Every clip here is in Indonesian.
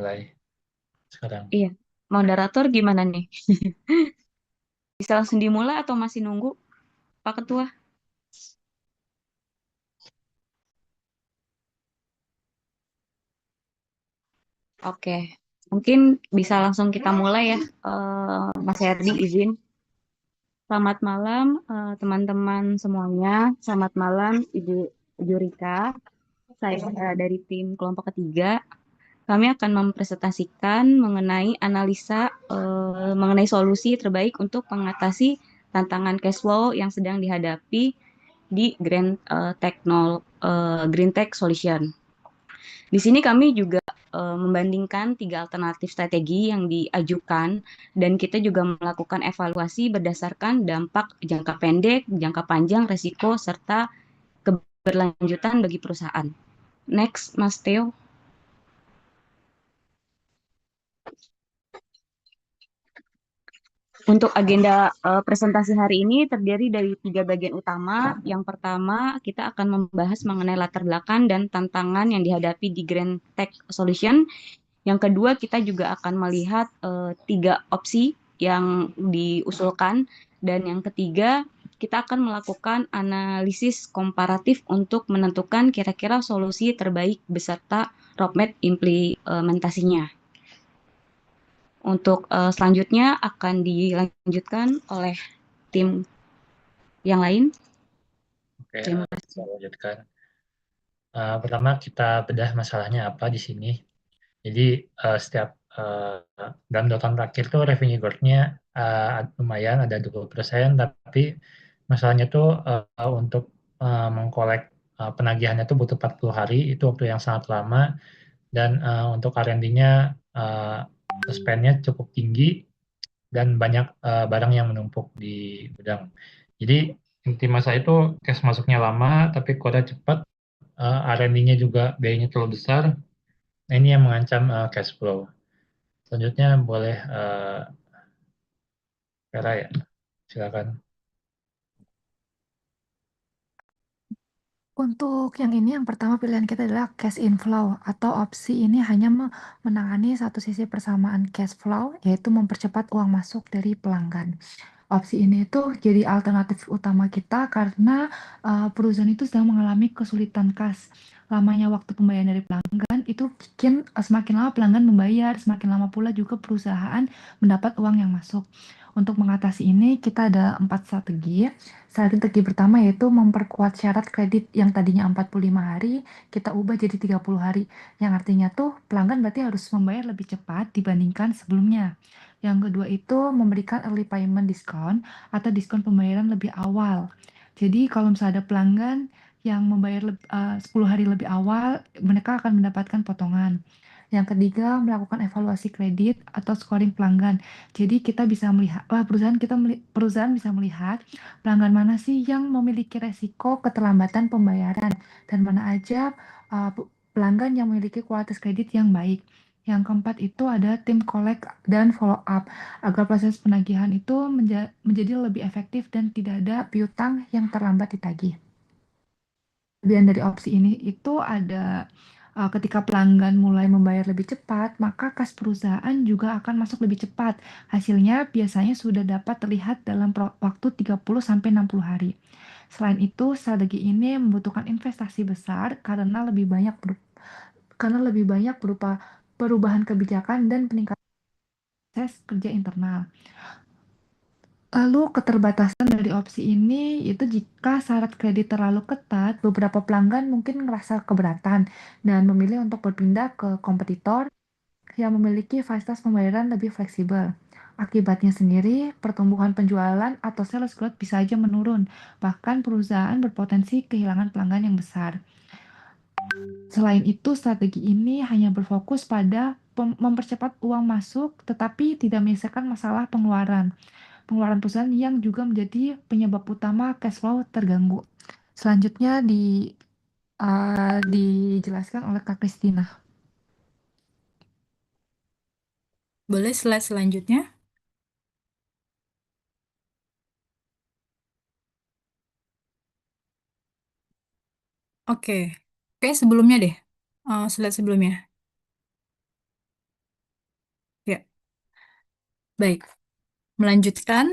mulai sekarang. Iya, moderator gimana nih? Bisa langsung dimulai atau masih nunggu, Pak Ketua? Oke, mungkin bisa langsung kita mulai ya. Mas Herdi izin. Selamat malam teman-teman semuanya. Selamat malam Ibu Rika. Saya dari tim kelompok ketiga. Kami akan mempresentasikan mengenai analisa mengenai solusi terbaik untuk mengatasi tantangan cash flow yang sedang dihadapi di Green Tech Solution. Di sini kami juga membandingkan tiga alternatif strategi yang diajukan dan kita juga melakukan evaluasi berdasarkan dampak jangka pendek, jangka panjang, resiko, serta keberlanjutan bagi perusahaan. Next, Mas Theo. Untuk agenda presentasi hari ini terdiri dari tiga bagian utama. Yang pertama, kita akan membahas mengenai latar belakang dan tantangan yang dihadapi di Green Tech Solution. Yang kedua, kita juga akan melihat tiga opsi yang diusulkan. Dan yang ketiga, kita akan melakukan analisis komparatif untuk menentukan kira-kira solusi terbaik beserta roadmap implementasinya. Untuk selanjutnya akan dilanjutkan oleh tim yang lain. Oke, Terima kita kasih. lanjutkan. Pertama kita bedah masalahnya apa di sini. Jadi setiap dalam 2 tahun terakhir tuh revenue growth-nya lumayan ada 20%, tapi masalahnya tuh untuk mengkolek penagihannya tuh butuh 40 hari, itu waktu yang sangat lama, dan untuk R&D-nya spend-nya cukup tinggi dan banyak barang yang menumpuk di gudang. Jadi inti masalah itu cash masuknya lama, tapi quota cepat, R&D-nya juga biayanya terlalu besar. Nah, ini yang mengancam cash flow. Selanjutnya boleh Vera ya, silakan. Untuk yang ini, yang pertama pilihan kita adalah cash inflow atau opsi ini hanya menangani satu sisi persamaan cash flow, yaitu mempercepat uang masuk dari pelanggan. Opsi ini itu jadi alternatif utama kita karena perusahaan itu sedang mengalami kesulitan kas. Lamanya waktu pembayaran dari pelanggan itu bikin semakin lama pelanggan membayar, semakin lama pula juga perusahaan mendapat uang yang masuk. Untuk mengatasi ini, kita ada 4 strategi. Strategi pertama yaitu memperkuat syarat kredit yang tadinya 45 hari, kita ubah jadi 30 hari. Yang artinya tuh pelanggan berarti harus membayar lebih cepat dibandingkan sebelumnya. Yang kedua itu memberikan early payment discount atau diskon pembayaran lebih awal. Jadi kalau misalnya ada pelanggan yang membayar 10 hari lebih awal, mereka akan mendapatkan potongan. Yang ketiga, melakukan evaluasi kredit atau scoring pelanggan. Jadi kita bisa melihat, perusahaan bisa melihat pelanggan mana sih yang memiliki resiko keterlambatan pembayaran dan mana aja pelanggan yang memiliki kualitas kredit yang baik. Yang keempat itu ada tim collect dan follow up agar proses penagihan itu menjadi lebih efektif dan tidak ada piutang yang terlambat ditagih. Kelebihan dari opsi ini itu ada ketika pelanggan mulai membayar lebih cepat, maka kas perusahaan juga akan masuk lebih cepat. Hasilnya biasanya sudah dapat terlihat dalam waktu 30 sampai 60 hari. Selain itu, strategi ini membutuhkan investasi besar karena lebih banyak berupa perubahan kebijakan dan peningkatan proses kerja internal. Lalu keterbatasan dari opsi ini itu jika syarat kredit terlalu ketat, beberapa pelanggan mungkin merasa keberatan dan memilih untuk berpindah ke kompetitor yang memiliki fasilitas pembayaran lebih fleksibel. Akibatnya sendiri, pertumbuhan penjualan atau sales growth bisa aja menurun, bahkan perusahaan berpotensi kehilangan pelanggan yang besar. Selain itu, strategi ini hanya berfokus pada mempercepat uang masuk, tetapi tidak menyelesaikan masalah pengeluaran. Pengeluaran perusahaan yang juga menjadi penyebab utama cash flow terganggu. Selanjutnya dijelaskan oleh Kak Kristina. Boleh slide selanjutnya? Oke, Oke sebelumnya deh, slide sebelumnya. Baik, melanjutkan.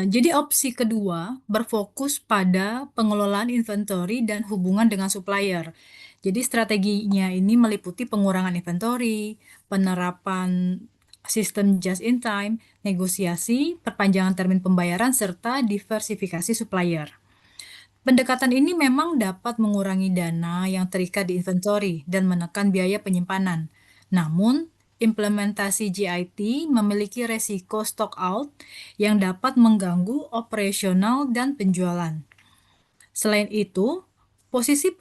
Jadi opsi kedua berfokus pada pengelolaan inventory dan hubungan dengan supplier. Jadi strateginya ini meliputi pengurangan inventory, penerapan sistem just in time, negosiasi, perpanjangan termin pembayaran, serta diversifikasi supplier. Pendekatan ini memang dapat mengurangi dana yang terikat di inventory dan menekan biaya penyimpanan. Namun, implementasi GIT memiliki resiko stock out yang dapat mengganggu operasional dan penjualan. Selain itu, posisi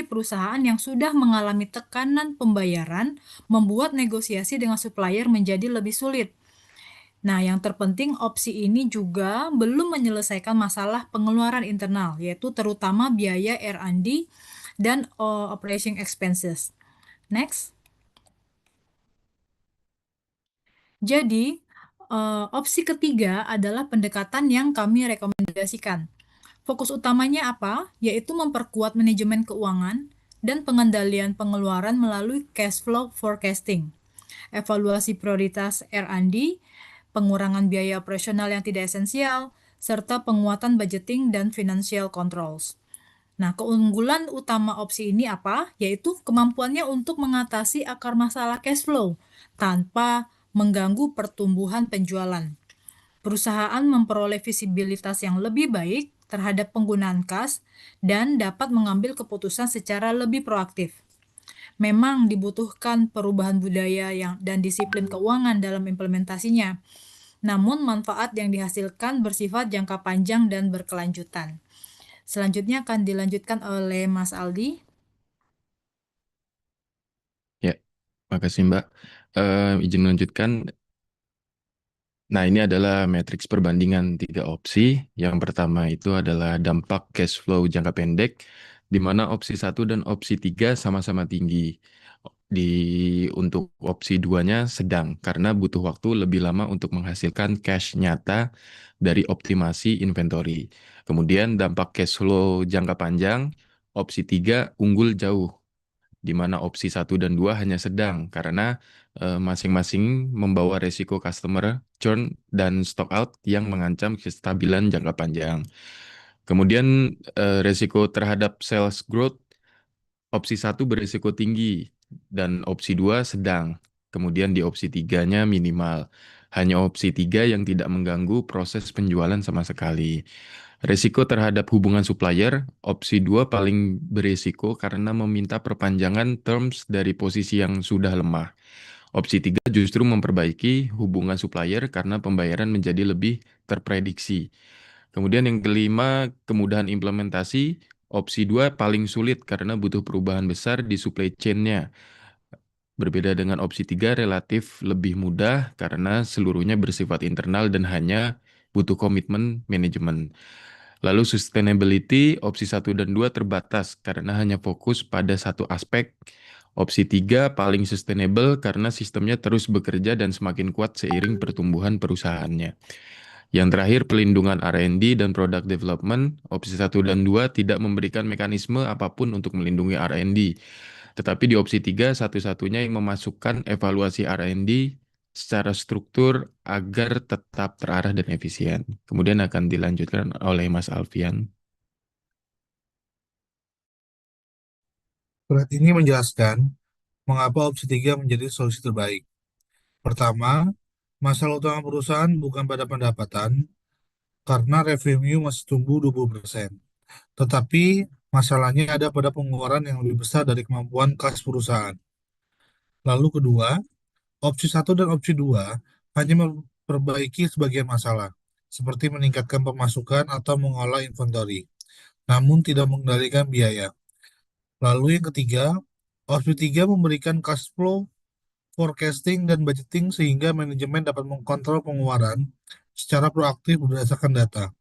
perusahaan yang sudah mengalami tekanan pembayaran membuat negosiasi dengan supplier menjadi lebih sulit. Nah, yang terpenting opsi ini juga belum menyelesaikan masalah pengeluaran internal, yaitu terutama biaya R&D dan operating expenses. Next. Jadi, opsi ketiga adalah pendekatan yang kami rekomendasikan. Fokus utamanya apa? Yaitu memperkuat manajemen keuangan dan pengendalian pengeluaran melalui cash flow forecasting, evaluasi prioritas R&D, pengurangan biaya operasional yang tidak esensial, serta penguatan budgeting dan financial controls. Nah, keunggulan utama opsi ini apa? Yaitu kemampuannya untuk mengatasi akar masalah cash flow tanpa mengganggu pertumbuhan penjualan. Perusahaan memperoleh visibilitas yang lebih baik terhadap penggunaan kas dan dapat mengambil keputusan secara lebih proaktif. Memang dibutuhkan perubahan budaya dan disiplin keuangan dalam implementasinya, namun manfaat yang dihasilkan bersifat jangka panjang dan berkelanjutan. Selanjutnya akan dilanjutkan oleh Mas Aldi. Ya, makasih Mbak. Izin melanjutkan. Nah, ini adalah matriks perbandingan 3 opsi. Yang pertama itu adalah dampak cash flow jangka pendek, di mana opsi 1 dan opsi 3 sama-sama tinggi. Untuk opsi 2-nya sedang, karena butuh waktu lebih lama untuk menghasilkan cash nyata dari optimasi inventory. Kemudian dampak cash flow jangka panjang, opsi 3 unggul jauh, di mana opsi 1 dan 2 hanya sedang, karena masing-masing membawa resiko customer churn dan stock out yang mengancam kestabilan jangka panjang. Kemudian resiko terhadap sales growth, opsi 1 berisiko tinggi dan opsi 2 sedang. Kemudian di opsi 3-nya minimal. Hanya opsi 3 yang tidak mengganggu proses penjualan sama sekali. Resiko terhadap hubungan supplier, opsi 2 paling berisiko karena meminta perpanjangan terms dari posisi yang sudah lemah. Opsi 3 justru memperbaiki hubungan supplier karena pembayaran menjadi lebih terprediksi. Kemudian yang kelima, kemudahan implementasi. Opsi 2 paling sulit karena butuh perubahan besar di supply chain-nya. Berbeda dengan opsi 3 relatif lebih mudah karena seluruhnya bersifat internal dan hanya butuh komitmen manajemen. Lalu sustainability, opsi 1 dan 2 terbatas karena hanya fokus pada satu aspek. Opsi 3 paling sustainable karena sistemnya terus bekerja dan semakin kuat seiring pertumbuhan perusahaannya. Yang terakhir, pelindungan R&D dan product development. Opsi 1 dan 2 tidak memberikan mekanisme apapun untuk melindungi R&D. Tetapi di opsi 3, satu-satunya yang memasukkan evaluasi R&D secara struktur agar tetap terarah dan efisien. Kemudian akan dilanjutkan oleh Mas Alfian. Surat ini menjelaskan mengapa opsi 3 menjadi solusi terbaik. Pertama, masalah utama perusahaan bukan pada pendapatan, karena revenue masih tumbuh 20%. Tetapi masalahnya ada pada pengeluaran yang lebih besar dari kemampuan kas perusahaan. Lalu kedua, opsi 1 dan opsi 2 hanya memperbaiki sebagian masalah, seperti meningkatkan pemasukan atau mengolah inventory, namun tidak mengendalikan biaya. Lalu yang ketiga, opsi 3 memberikan cash flow forecasting dan budgeting sehingga manajemen dapat mengkontrol pengeluaran secara proaktif berdasarkan data.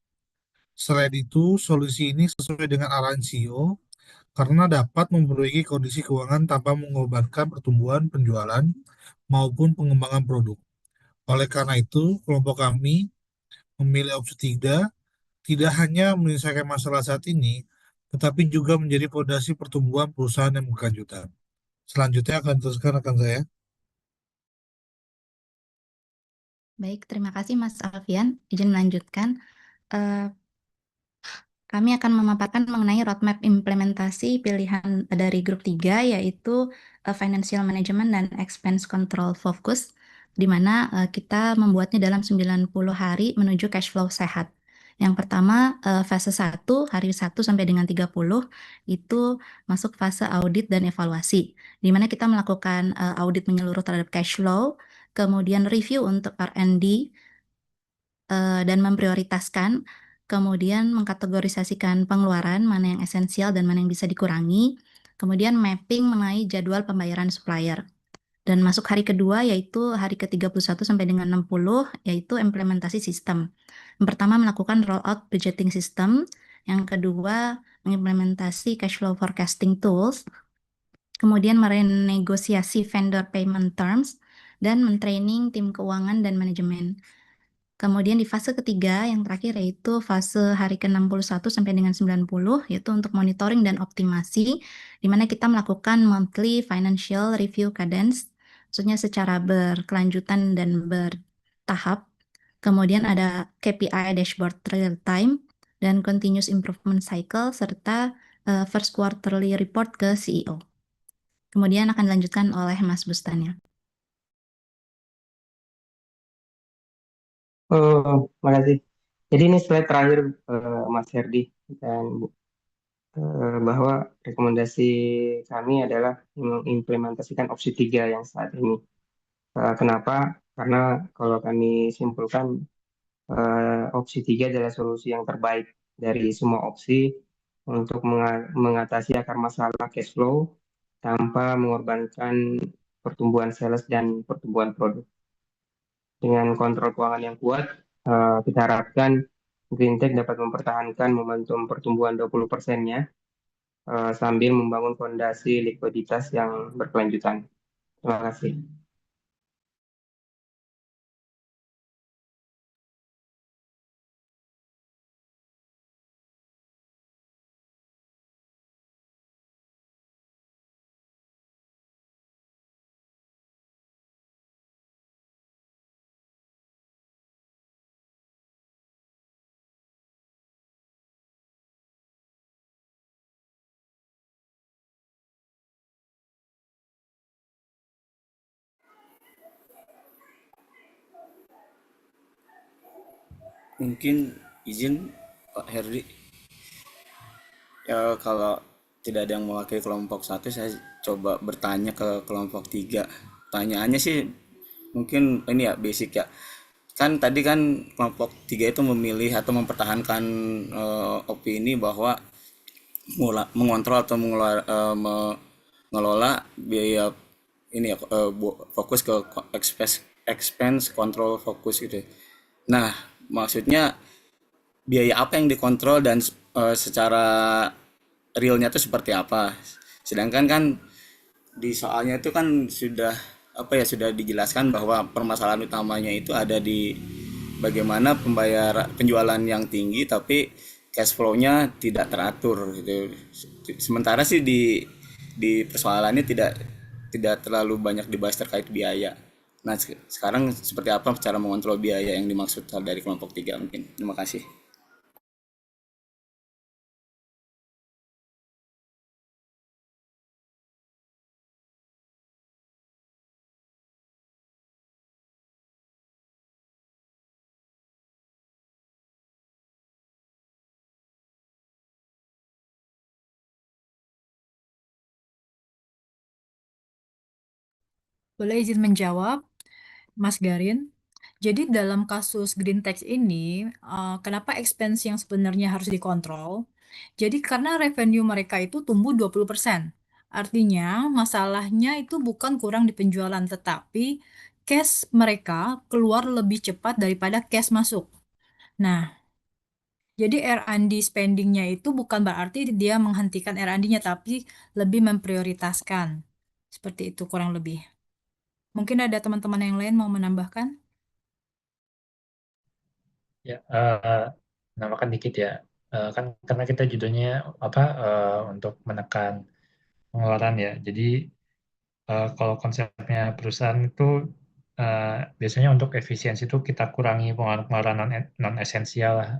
Selain itu, solusi ini sesuai dengan arahan CEO karena dapat memperbaiki kondisi keuangan tanpa mengorbankan pertumbuhan penjualan maupun pengembangan produk. Oleh karena itu, kelompok kami memilih opsi 3 tidak hanya menyelesaikan masalah saat ini, tetapi juga menjadi fondasi pertumbuhan perusahaan yang berkelanjutan. Selanjutnya akan teruskan rekan saya. Baik, terima kasih Mas Alfian. Izin melanjutkan. Eh, Kami akan memaparkan mengenai roadmap implementasi pilihan dari grup 3, yaitu Financial Management dan Expense Control Focus, di mana kita membuatnya dalam 90 hari menuju cash flow sehat. Yang pertama, fase 1, hari 1 sampai dengan 30, itu masuk fase audit dan evaluasi, di mana kita melakukan audit menyeluruh terhadap cash flow, kemudian review untuk R&D, dan memprioritaskan, kemudian mengkategorisasikan pengeluaran mana yang esensial dan mana yang bisa dikurangi, kemudian mapping mengenai jadwal pembayaran supplier. Dan masuk hari kedua yaitu hari ke-31 sampai dengan 60 yaitu implementasi sistem. Yang pertama melakukan rollout budgeting system, yang kedua mengimplementasi cash flow forecasting tools, kemudian merenegosiasi vendor payment terms, dan mentraining tim keuangan dan manajemen. Kemudian di fase ketiga, yang terakhir yaitu fase hari ke-61 sampai dengan 90, yaitu untuk monitoring dan optimasi, di mana kita melakukan monthly financial review cadence, maksudnya secara berkelanjutan dan bertahap. Kemudian ada KPI dashboard real time dan continuous improvement cycle, serta first quarterly report ke CEO. Kemudian akan dilanjutkan oleh Mas Bustania. Oh, makasih. Jadi ini slide terakhir Mas Herdi dan bahwa rekomendasi kami adalah mengimplementasikan opsi 3 yang saat ini. Kenapa? Karena kalau kami simpulkan opsi 3 adalah solusi yang terbaik dari semua opsi untuk mengatasi akar masalah cash flow tanpa mengorbankan pertumbuhan sales dan pertumbuhan produk. Dengan kontrol keuangan yang kuat, kita harapkan GreenTech dapat mempertahankan momentum pertumbuhan 20%-nya sambil membangun fondasi likuiditas yang berkelanjutan. Terima kasih. Mungkin izin Pak Herdi, ya kalau tidak ada yang mewakili kelompok satu, saya coba bertanya ke kelompok tiga. Pertanyaannya sih mungkin ini ya basic ya. Kan tadi kan kelompok tiga itu memilih atau mempertahankan opini bahwa mengontrol atau mengelola biaya ini ya, fokus ke expense control fokus gitu. Nah, maksudnya biaya apa yang dikontrol dan secara realnya itu seperti apa. Sedangkan kan di soalnya itu kan sudah apa ya, sudah dijelaskan bahwa permasalahan utamanya itu ada di bagaimana penjualan yang tinggi tapi cash flow-nya tidak teratur gitu. Sementara sih di persoalannya tidak terlalu banyak dibahas terkait biaya. Nah, sekarang seperti apa cara mengontrol biaya yang dimaksud dari kelompok tiga mungkin. Terima kasih. Boleh izin menjawab, Mas Garin? Jadi dalam kasus Green Tax ini, kenapa expense yang sebenarnya harus dikontrol? Jadi karena revenue mereka itu tumbuh 20%. Artinya masalahnya itu bukan kurang di penjualan, tetapi cash mereka keluar lebih cepat daripada cash masuk. Nah, jadi R&D spending-nya itu bukan berarti dia menghentikan R&D-nya, tapi lebih memprioritaskan. Seperti itu kurang lebih. Mungkin ada teman-teman yang lain mau menambahkan? Ya, nambahkan dikit ya. Kan karena kita judulnya apa untuk menekan pengeluaran ya. Jadi kalau konsepnya perusahaan itu biasanya untuk efisiensi itu kita kurangi pengeluaran non esensial lah,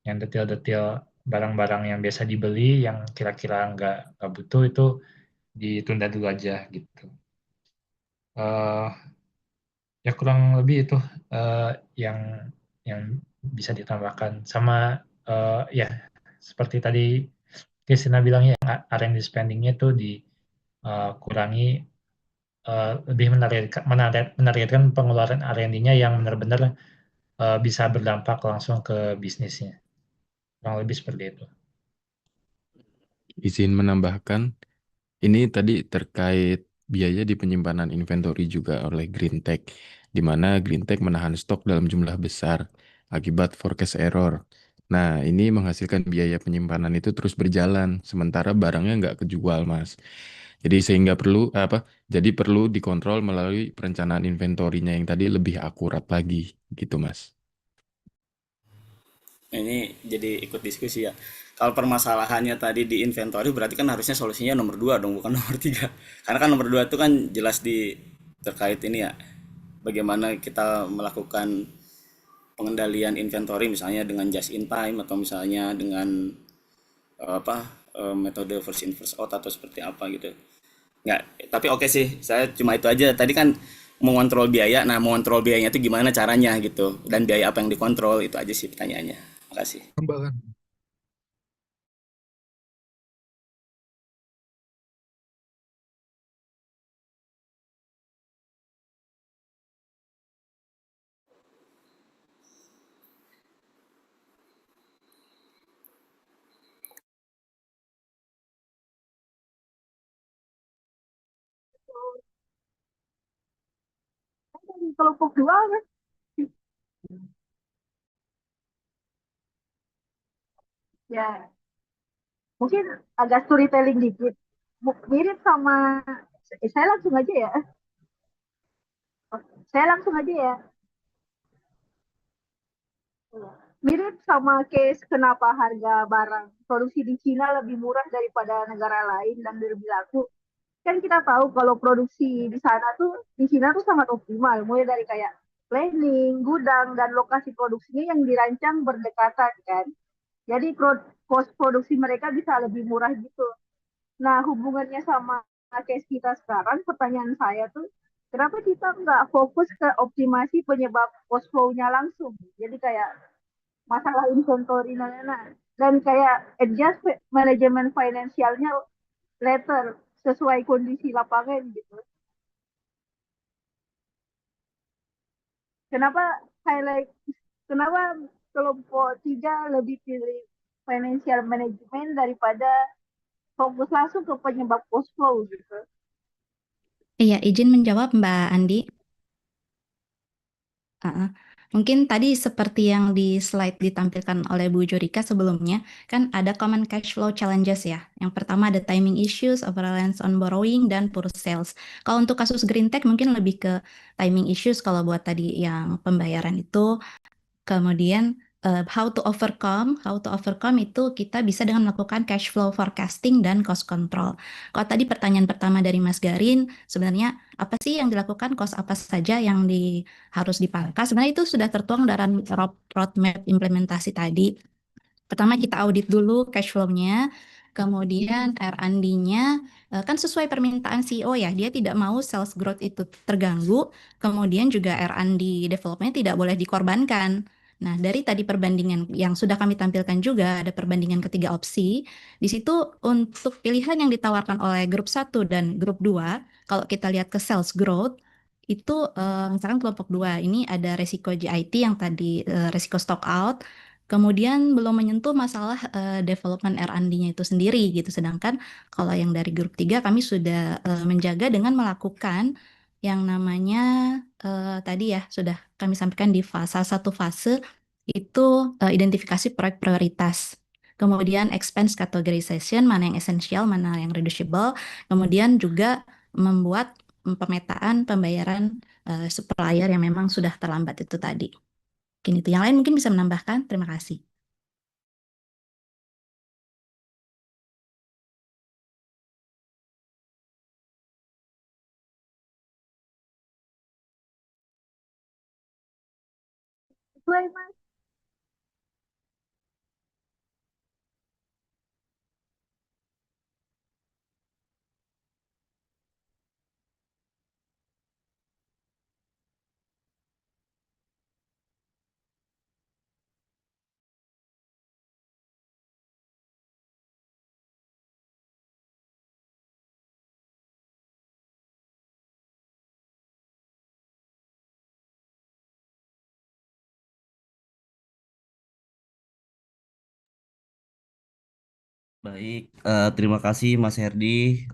yang detail-detail barang-barang yang biasa dibeli yang kira-kira nggak butuh itu ditunda dulu aja gitu. Eh, Ya kurang lebih itu eh, yang yang bisa ditambahkan sama ya seperti tadi Kristina bilangnya yang R&D spendingnya itu dikurangi, lebih menargetkan pengeluaran R&D-nya yang benar-benar bisa berdampak langsung ke bisnisnya. Kurang lebih seperti itu. Izin menambahkan, ini tadi terkait biaya di penyimpanan inventory juga oleh Greentech, di mana Greentech menahan stok dalam jumlah besar akibat forecast error. Nah, ini menghasilkan biaya penyimpanan itu terus berjalan, sementara barangnya nggak kejual, Mas. Jadi sehingga jadi perlu dikontrol melalui perencanaan inventorinya yang tadi lebih akurat lagi, gitu, Mas. Ini jadi ikut diskusi ya. Kalau permasalahannya tadi di inventory berarti kan harusnya solusinya nomor 2 dong, bukan nomor 3. Karena kan nomor 2 itu kan jelas di terkait ini ya. Bagaimana kita melakukan pengendalian inventory misalnya dengan just in time atau misalnya dengan metode first in first out atau seperti apa gitu. Nggak, tapi oke sih, saya cuma itu aja. Tadi kan mengontrol biaya, nah mengontrol biayanya itu gimana caranya gitu, dan biaya apa yang dikontrol, itu aja sih pertanyaannya. Makasih. Tambahkan. Di kelompok dua kan? Ya, mungkin agak storytelling dikit. Mirip sama, saya langsung aja ya. Saya langsung aja ya. Mirip sama case kenapa harga barang produksi di Cina lebih murah daripada negara lain dan lebih laku. Kan kita tahu kalau produksi di sana tuh, di Cina tuh sangat optimal, mulai dari kayak planning, gudang, dan lokasi produksinya yang dirancang berdekatan kan. Jadi cost produksi mereka bisa lebih murah gitu. Nah, hubungannya sama case kita sekarang, pertanyaan saya tuh, kenapa kita nggak fokus ke optimasi penyebab cost flow-nya langsung? Jadi kayak masalah inventory, nah. Dan kayak adjust manajemen finansialnya later, sesuai kondisi lapangan gitu. Kenapa highlight, kenapa kelompok 3 lebih pilih financial management daripada fokus langsung ke penyebab cost flow gitu? Iya, izin menjawab Mbak Andi. Mungkin tadi seperti yang di slide ditampilkan oleh Bu Jorika sebelumnya, kan ada common cash flow challenges ya. Yang pertama ada timing issues, over-reliance on borrowing, dan poor sales. Kalau untuk kasus Greentech mungkin lebih ke timing issues kalau buat tadi yang pembayaran itu. Kemudian how to overcome itu kita bisa dengan melakukan cash flow forecasting dan cost control. Kalau tadi pertanyaan pertama dari Mas Garin, sebenarnya apa sih yang dilakukan, cost apa saja yang harus dipangkas? Sebenarnya itu sudah tertuang dalam roadmap implementasi tadi. Pertama kita audit dulu cash flow-nya, kemudian R&D-nya kan sesuai permintaan CEO ya, dia tidak mau sales growth itu terganggu, kemudian juga R&D development tidak boleh dikorbankan. Nah, dari tadi perbandingan yang sudah kami tampilkan juga, ada perbandingan ketiga opsi. Di situ untuk pilihan yang ditawarkan oleh grup 1 dan grup 2, kalau kita lihat ke sales growth, itu misalkan kelompok 2 ini ada resiko JIT yang tadi resiko stock out, kemudian belum menyentuh masalah development R&D-nya itu sendiri gitu. Sedangkan kalau yang dari grup 3 kami sudah menjaga dengan melakukan yang namanya tadi ya sudah kami sampaikan di satu fase itu identifikasi proyek prioritas. Kemudian expense categorization, mana yang esensial, mana yang reducible. Kemudian juga membuat pemetaan pembayaran supplier yang memang sudah terlambat itu tadi. Mungkin itu. Yang lain mungkin bisa menambahkan. Terima kasih. sesuai, Mas. Baik, terima kasih Mas Herdi.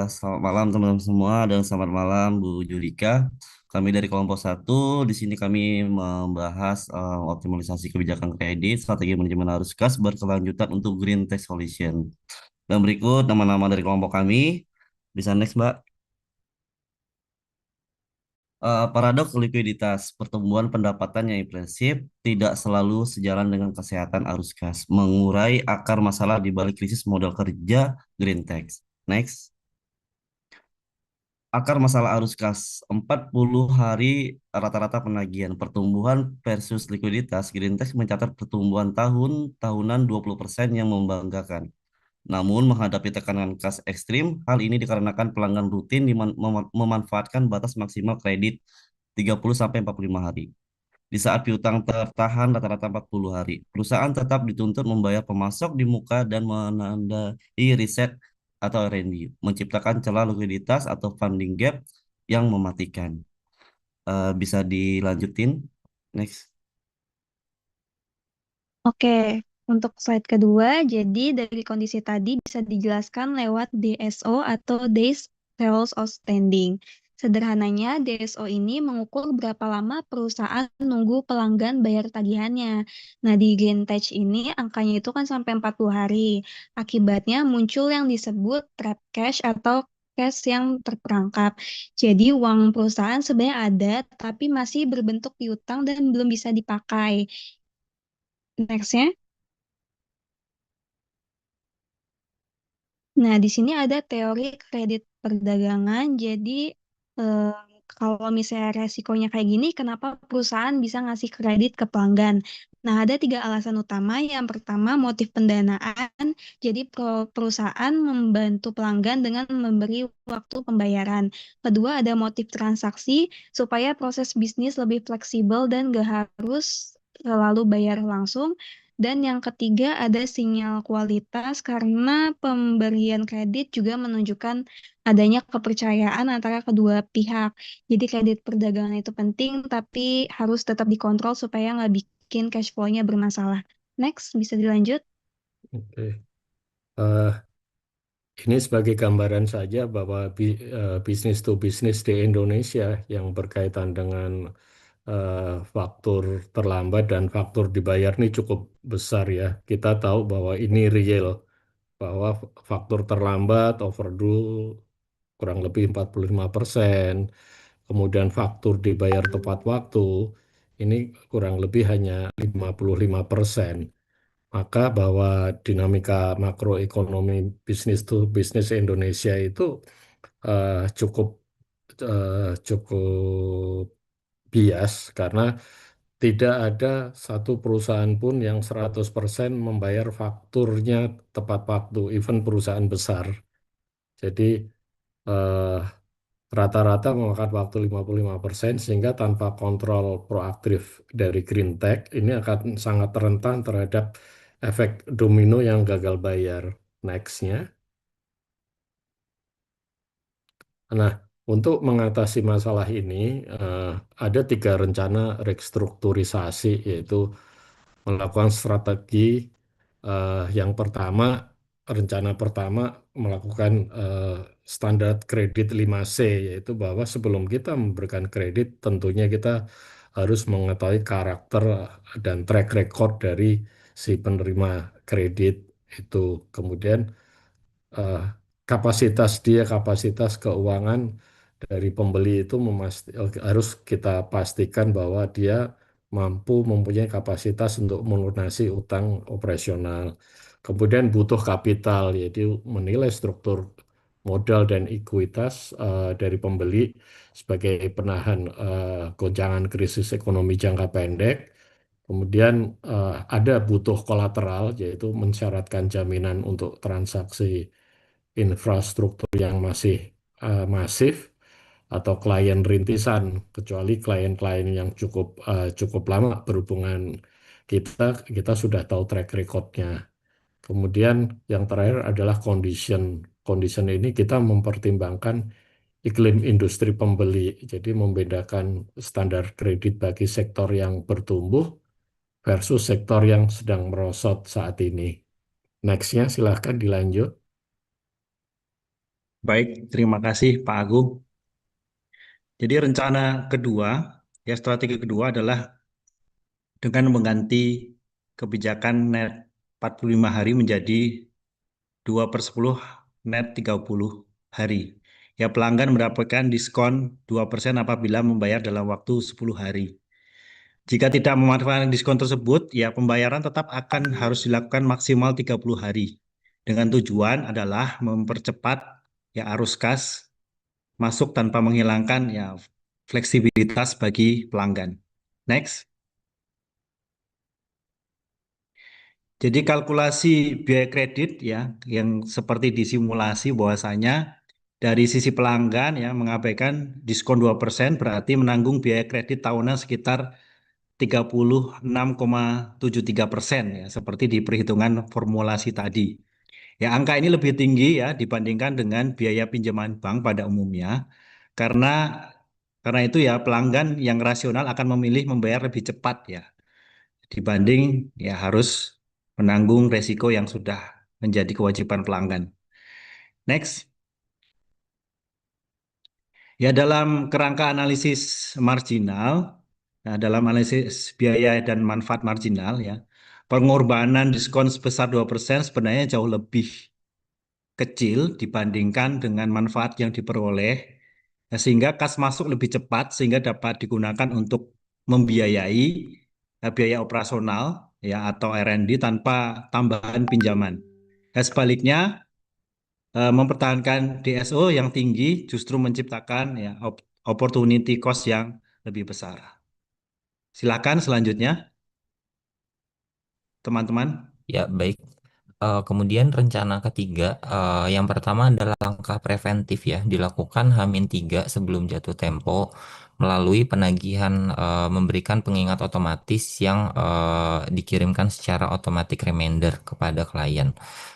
Selamat malam teman-teman semua dan selamat malam Bu Julika. Kami dari kelompok satu, di sini kami membahas optimalisasi kebijakan kredit, strategi manajemen arus kas berkelanjutan untuk Green Tech Solution. Dan berikut nama-nama dari kelompok kami. Bisa next, Mbak. Paradoks likuiditas, pertumbuhan pendapatan yang impresif tidak selalu sejalan dengan kesehatan arus kas, mengurai akar masalah di balik krisis modal kerja Green Tech. Next. Akar masalah arus kas, 40 hari rata-rata penagihan, pertumbuhan versus likuiditas, Green Tech mencatat pertumbuhan tahunan 20% yang membanggakan. Namun menghadapi tekanan kas ekstrim, hal ini dikarenakan pelanggan rutin memanfaatkan batas maksimal kredit 30-45 hari. Di saat piutang tertahan rata-rata 40 hari, perusahaan tetap dituntut membayar pemasok di muka dan menandai riset atau R&D, menciptakan celah likuiditas atau funding gap yang mematikan. Bisa dilanjutin? Next. Oke, untuk slide kedua, jadi dari kondisi tadi bisa dijelaskan lewat DSO atau Days Sales Outstanding. Sederhananya, DSO ini mengukur berapa lama perusahaan nunggu pelanggan bayar tagihannya. Nah, di Greentech ini angkanya itu kan sampai 40 hari. Akibatnya muncul yang disebut trap cash atau cash yang terperangkap. Jadi uang perusahaan sebenarnya ada, tapi masih berbentuk piutang dan belum bisa dipakai. Next-nya. Nah, di sini ada teori kredit perdagangan. Jadi, eh, kalau misalnya resikonya kayak gini, kenapa perusahaan bisa ngasih kredit ke pelanggan? Nah, ada 3 alasan utama. Yang pertama, motif pendanaan. Jadi, perusahaan membantu pelanggan dengan memberi waktu pembayaran. Kedua, ada motif transaksi, supaya proses bisnis lebih fleksibel dan gak harus selalu bayar langsung. Dan yang ketiga ada sinyal kualitas karena pemberian kredit juga menunjukkan adanya kepercayaan antara kedua pihak. Jadi kredit perdagangan itu penting tapi harus tetap dikontrol supaya nggak bikin cash flow-nya bermasalah. Next, bisa dilanjut? Oke. Eh, ini sebagai gambaran saja bahwa bisnis to bisnis di Indonesia yang berkaitan dengan faktur terlambat dan faktur dibayar ini cukup besar ya. Kita tahu bahwa ini real, bahwa faktur terlambat, overdue kurang lebih 45%, kemudian faktur dibayar tepat waktu, ini kurang lebih hanya 55%. Maka bahwa dinamika makroekonomi bisnis to bisnis Indonesia itu cukup cukup bias karena tidak ada satu perusahaan pun yang 100% membayar fakturnya tepat waktu, even perusahaan besar. Jadi eh, rata-rata memakan waktu 55% sehingga tanpa kontrol proaktif dari Green Tech ini akan sangat rentan terhadap efek domino yang gagal bayar. Next-nya. Nah, untuk mengatasi masalah ini ada 3 rencana restrukturisasi yaitu melakukan strategi yang pertama, rencana pertama melakukan standar kredit 5C, yaitu bahwa sebelum kita memberikan kredit, tentunya kita harus mengetahui karakter dan track record dari si penerima kredit itu. Kemudian eh, kapasitas keuangan dari pembeli itu harus kita pastikan bahwa dia mampu mempunyai kapasitas untuk melunasi utang operasional. Kemudian butuh kapital, yaitu menilai struktur modal dan ekuitas dari pembeli sebagai penahan goncangan krisis ekonomi jangka pendek. Kemudian ada butuh kolateral, yaitu mensyaratkan jaminan untuk transaksi infrastruktur yang masih masif atau klien rintisan, kecuali klien-klien yang cukup lama berhubungan kita sudah tahu track recordnya. Kemudian yang terakhir adalah condition. Condition ini kita mempertimbangkan iklim industri pembeli, jadi membedakan standar kredit bagi sektor yang bertumbuh versus sektor yang sedang merosot saat ini. Next-nya silahkan dilanjut. Baik, terima kasih Pak Agung. Jadi rencana kedua, ya strategi kedua adalah dengan mengganti kebijakan net 45 hari menjadi 2/10 net 30 hari. Ya pelanggan mendapatkan diskon 2% apabila membayar dalam waktu 10 hari. Jika tidak memanfaatkan diskon tersebut, ya pembayaran tetap akan harus dilakukan maksimal 30 hari. Dengan tujuan adalah mempercepat ya arus kas masuk tanpa menghilangkan ya fleksibilitas bagi pelanggan. Next. Jadi kalkulasi biaya kredit ya yang seperti di simulasi bahwasanya dari sisi pelanggan ya mengabaikan diskon 2% berarti menanggung biaya kredit tahunan sekitar 36,73% ya seperti di perhitungan formulasi tadi. Ya angka ini lebih tinggi ya dibandingkan dengan biaya pinjaman bank pada umumnya karena itu ya pelanggan yang rasional akan memilih membayar lebih cepat ya dibanding ya harus menanggung resiko yang sudah menjadi kewajiban pelanggan. Next. Ya dalam kerangka analisis marginal, nah dalam analisis biaya dan manfaat marginal ya, pengorbanan diskon sebesar 2% sebenarnya jauh lebih kecil dibandingkan dengan manfaat yang diperoleh, ya, sehingga kas masuk lebih cepat sehingga dapat digunakan untuk membiayai biaya operasional ya atau R&D tanpa tambahan pinjaman. Ya, sebaliknya mempertahankan DSO yang tinggi justru menciptakan ya opportunity cost yang lebih besar. Silakan selanjutnya, teman-teman. Ya, baik. Kemudian rencana ketiga, yang pertama adalah langkah preventif ya, dilakukan H-3 sebelum jatuh tempo melalui penagihan memberikan pengingat otomatis yang dikirimkan secara automatic reminder kepada klien.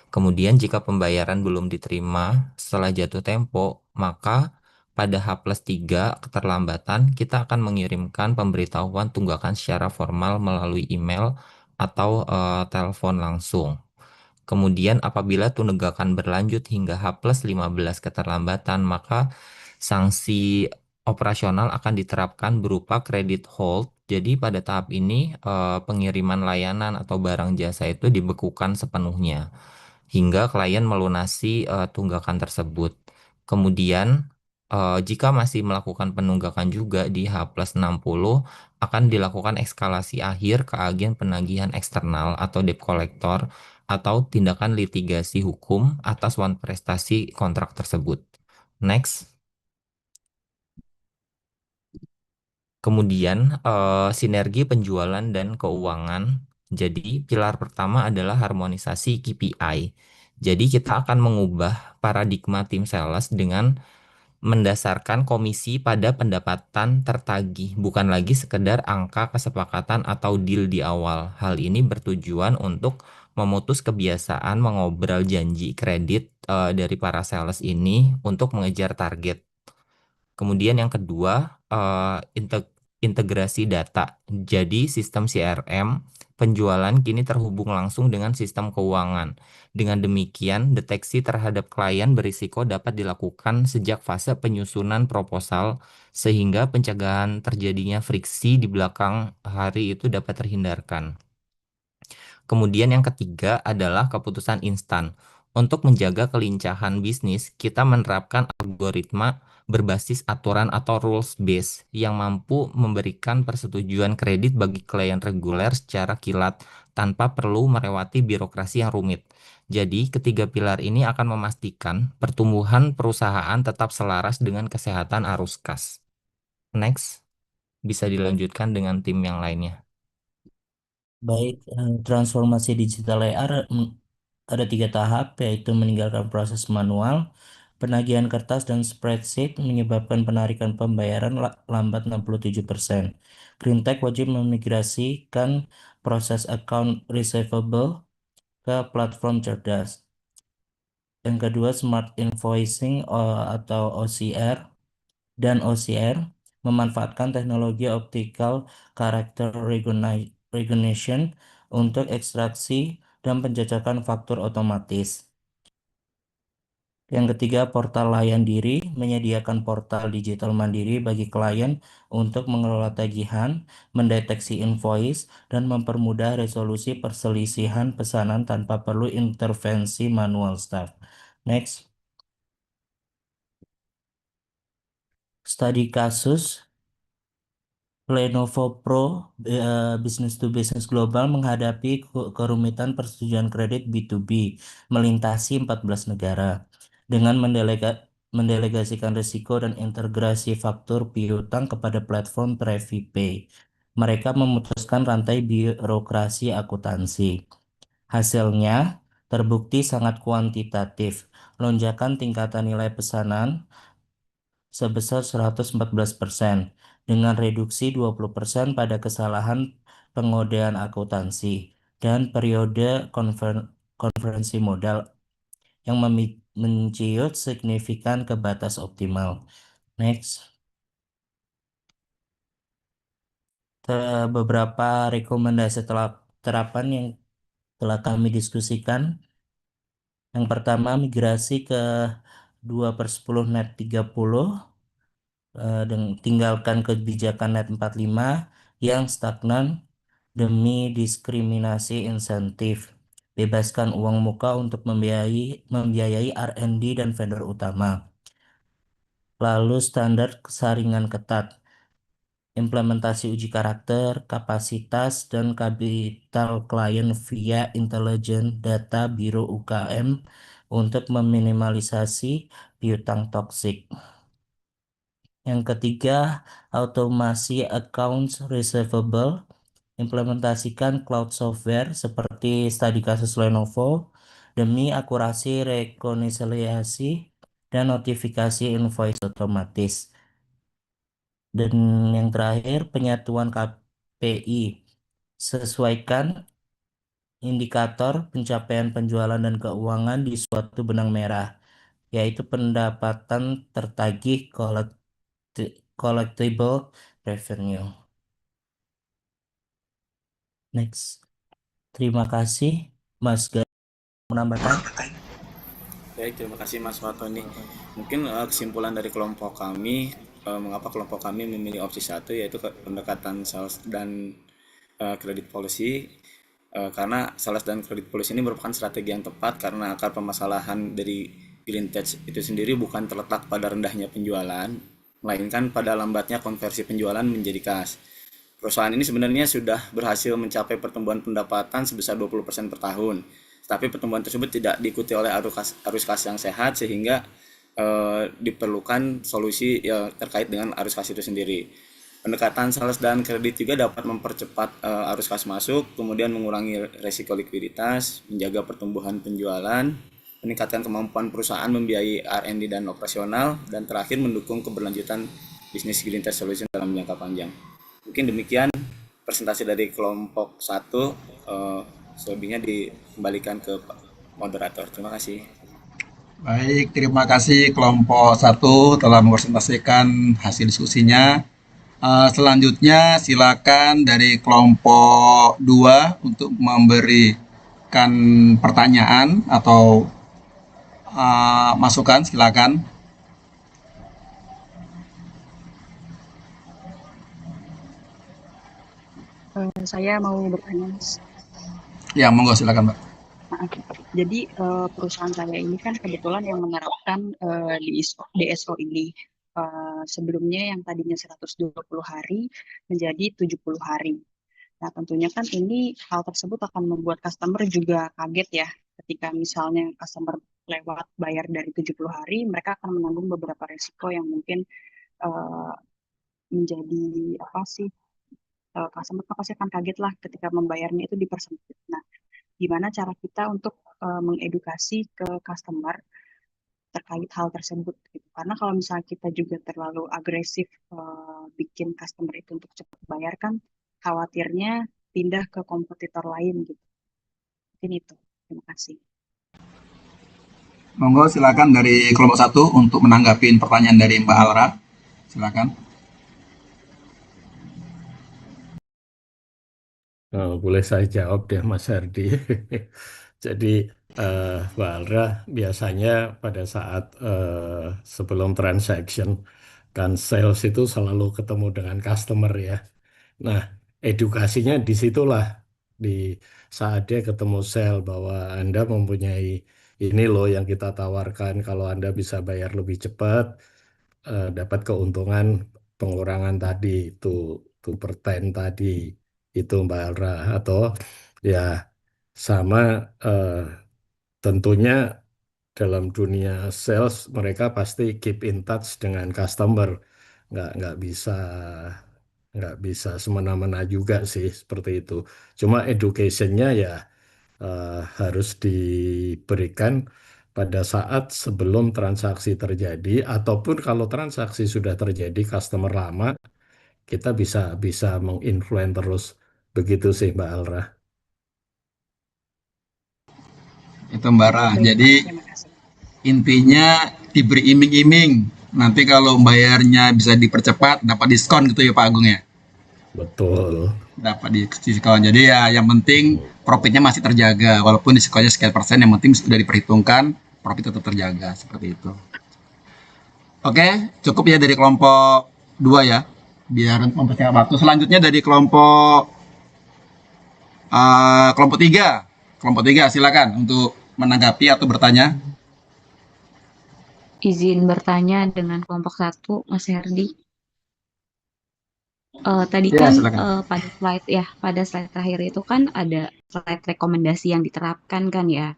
Kemudian jika pembayaran belum diterima setelah jatuh tempo, maka pada H+3 keterlambatan kita akan mengirimkan pemberitahuan tunggakan secara formal melalui email atau telepon langsung. Kemudian apabila tunggakan berlanjut hingga H+15 keterlambatan, maka sanksi operasional akan diterapkan berupa credit hold. Jadi pada tahap ini pengiriman layanan atau barang jasa itu dibekukan sepenuhnya hingga klien melunasi tunggakan tersebut. Kemudian jika masih melakukan penunggakan juga di H+60 akan dilakukan eskalasi akhir ke agen penagihan eksternal atau debt collector atau tindakan litigasi hukum atas wan prestasi kontrak tersebut. Next. Kemudian sinergi penjualan dan keuangan. Jadi pilar pertama adalah harmonisasi KPI. Jadi kita akan mengubah paradigma tim sales dengan mendasarkan komisi pada pendapatan tertagih, bukan lagi sekedar angka kesepakatan atau deal di awal. Hal ini bertujuan untuk memutus kebiasaan mengobrol janji kredit dari para sales ini untuk mengejar target. Kemudian yang kedua, integrasi data. Jadi sistem CRM penjualan kini terhubung langsung dengan sistem keuangan. Dengan demikian, deteksi terhadap klien berisiko dapat dilakukan sejak fase penyusunan proposal sehingga pencegahan terjadinya friksi di belakang hari itu dapat terhindarkan. Kemudian yang ketiga adalah keputusan instan. Untuk menjaga kelincahan bisnis, kita menerapkan algoritma berbasis aturan atau rules base yang mampu memberikan persetujuan kredit bagi klien reguler secara kilat tanpa perlu melewati birokrasi yang rumit. Jadi, ketiga pilar ini akan memastikan pertumbuhan perusahaan tetap selaras dengan kesehatan arus kas. Next, bisa dilanjutkan dengan tim yang lainnya. Baik, transformasi digital AR ada 3 tahap, yaitu meninggalkan proses manual, penagihan kertas dan spreadsheet menyebabkan penarikan pembayaran lambat 67%. Green Tech wajib memigrasikan proses account receivable ke platform cerdas. Yang kedua, Smart Invoicing atau OCR dan OCR memanfaatkan teknologi optical character recognition untuk ekstraksi dan pencocokan faktur otomatis. Yang ketiga, portal layan diri menyediakan portal digital mandiri bagi klien untuk mengelola tagihan, mendeteksi invoice, dan mempermudah resolusi perselisihan pesanan tanpa perlu intervensi manual staff. Next, studi kasus. Lenovo Pro Business to Business Global menghadapi kerumitan persetujuan kredit B2B melintasi 14 negara dengan mendelegasikan risiko dan integrasi faktur piutang kepada platform TreviPay. Mereka memutuskan rantai birokrasi akuntansi. Hasilnya terbukti sangat kuantitatif. Lonjakan tingkatan nilai pesanan sebesar 114% dengan reduksi 20% pada kesalahan pengodean akuntansi dan periode konferensi modal yang menciut signifikan ke batas optimal. Next. Beberapa rekomendasi terapan yang telah kami diskusikan. Yang pertama, migrasi ke 2/10 net 30. Dan tinggalkan kebijakan net 45 yang stagnan demi diskriminasi insentif. Bebaskan uang muka untuk membiayai R&D dan vendor utama. Lalu standar kesaringan ketat. Implementasi uji karakter, kapasitas, dan kapital klien via intelijen data Biro UKM untuk meminimalisasi piutang toksik. Yang ketiga, automasi accounts receivable. Implementasikan cloud software seperti studi kasus Lenovo demi akurasi rekonsiliasi dan notifikasi invoice otomatis. Dan yang terakhir, penyatuan KPI. Sesuaikan indikator pencapaian penjualan dan keuangan di suatu benang merah, yaitu pendapatan tertagih collectible revenue. Next. Terima kasih, Mas Gaya, menambahkan. Baik, terima kasih Mas Fatoni. Mungkin kesimpulan dari kelompok kami, mengapa kelompok kami memilih opsi 1, yaitu pendekatan sales dan credit policy. Karena sales dan credit policy ini merupakan strategi yang tepat karena akar permasalahan dari Green Tech itu sendiri bukan terletak pada rendahnya penjualan, melainkan pada lambatnya konversi penjualan menjadi kas. Perusahaan ini sebenarnya sudah berhasil mencapai pertumbuhan pendapatan sebesar 20% per tahun. Tapi pertumbuhan tersebut tidak diikuti oleh arus kas yang sehat sehingga diperlukan solusi terkait dengan arus kas itu sendiri. Pendekatan sales dan kredit juga dapat mempercepat arus kas masuk, kemudian mengurangi resiko likuiditas, menjaga pertumbuhan penjualan, meningkatkan kemampuan perusahaan membiayai R&D dan operasional, dan terakhir mendukung keberlanjutan bisnis Green Tech Solution dalam jangka panjang. Mungkin demikian presentasi dari kelompok 1. Selebihnya dikembalikan ke moderator. Terima kasih. Baik, terima kasih kelompok 1 telah mempresentasikan hasil diskusinya. Selanjutnya silakan dari kelompok 2 untuk memberikan pertanyaan atau masukan, silakan. Saya mau bertanya, Mas. Ya, monggo silakan, Mbak. Oke. Jadi perusahaan saya ini kan kebetulan yang menerapkan DSO ini. Sebelumnya yang tadinya 120 hari menjadi 70 hari. Nah, tentunya kan ini hal tersebut akan membuat customer juga kaget ya. Ketika misalnya customer lewat bayar dari 70 hari, mereka akan menanggung beberapa resiko yang mungkin menjadi customer pasti akan kaget lah ketika membayarnya itu dipersempit. Nah, gimana cara kita untuk mengedukasi ke customer terkait hal tersebut gitu. Karena kalau misalnya kita juga terlalu agresif bikin customer itu untuk cepat bayar kan khawatirnya pindah ke kompetitor lain gitu. Mungkin itu. Terima kasih. Monggo silakan dari kelompok 1 untuk menanggapi pertanyaan dari Mbak Alra. Silakan. Boleh saya jawab deh Mas Herdi. Jadi Mbak Alra biasanya pada saat sebelum transaction kan sales itu selalu ketemu dengan customer ya. Nah, edukasinya di situlah di saat dia ketemu sel bahwa Anda mempunyai ini loh yang kita tawarkan kalau Anda bisa bayar lebih cepat dapat keuntungan pengurangan tadi itu 2% tadi itu Mbak Alra atau ya sama tentunya dalam dunia sales mereka pasti keep in touch dengan customer nggak bisa semena-mena juga sih seperti itu. Cuma educationnya ya harus diberikan pada saat sebelum transaksi terjadi ataupun kalau transaksi sudah terjadi customer lama kita bisa bisa menginfluence terus begitu sih Mbak Alra. Itu Mbak Ra. Baik, Jadi Pak. Terima kasih. intinya diberi iming-iming. Nanti kalau bayarnya bisa dipercepat, dapat diskon gitu ya Pak Agung ya. Betul. Dapat diskon. Jadi ya yang penting profitnya masih terjaga. Walaupun diskonnya sekian persen, yang penting sudah diperhitungkan, profit tetap terjaga. Seperti itu. Oke, cukup ya dari kelompok 2 ya. Biar mempersingkat waktu. Selanjutnya dari kelompok 3. Kelompok 3 silakan untuk menanggapi atau bertanya. Izin bertanya dengan kelompok 1, Mas Herdi. Tadi Ya, kan silakan. pada slide terakhir itu kan ada slide rekomendasi yang diterapkan kan ya.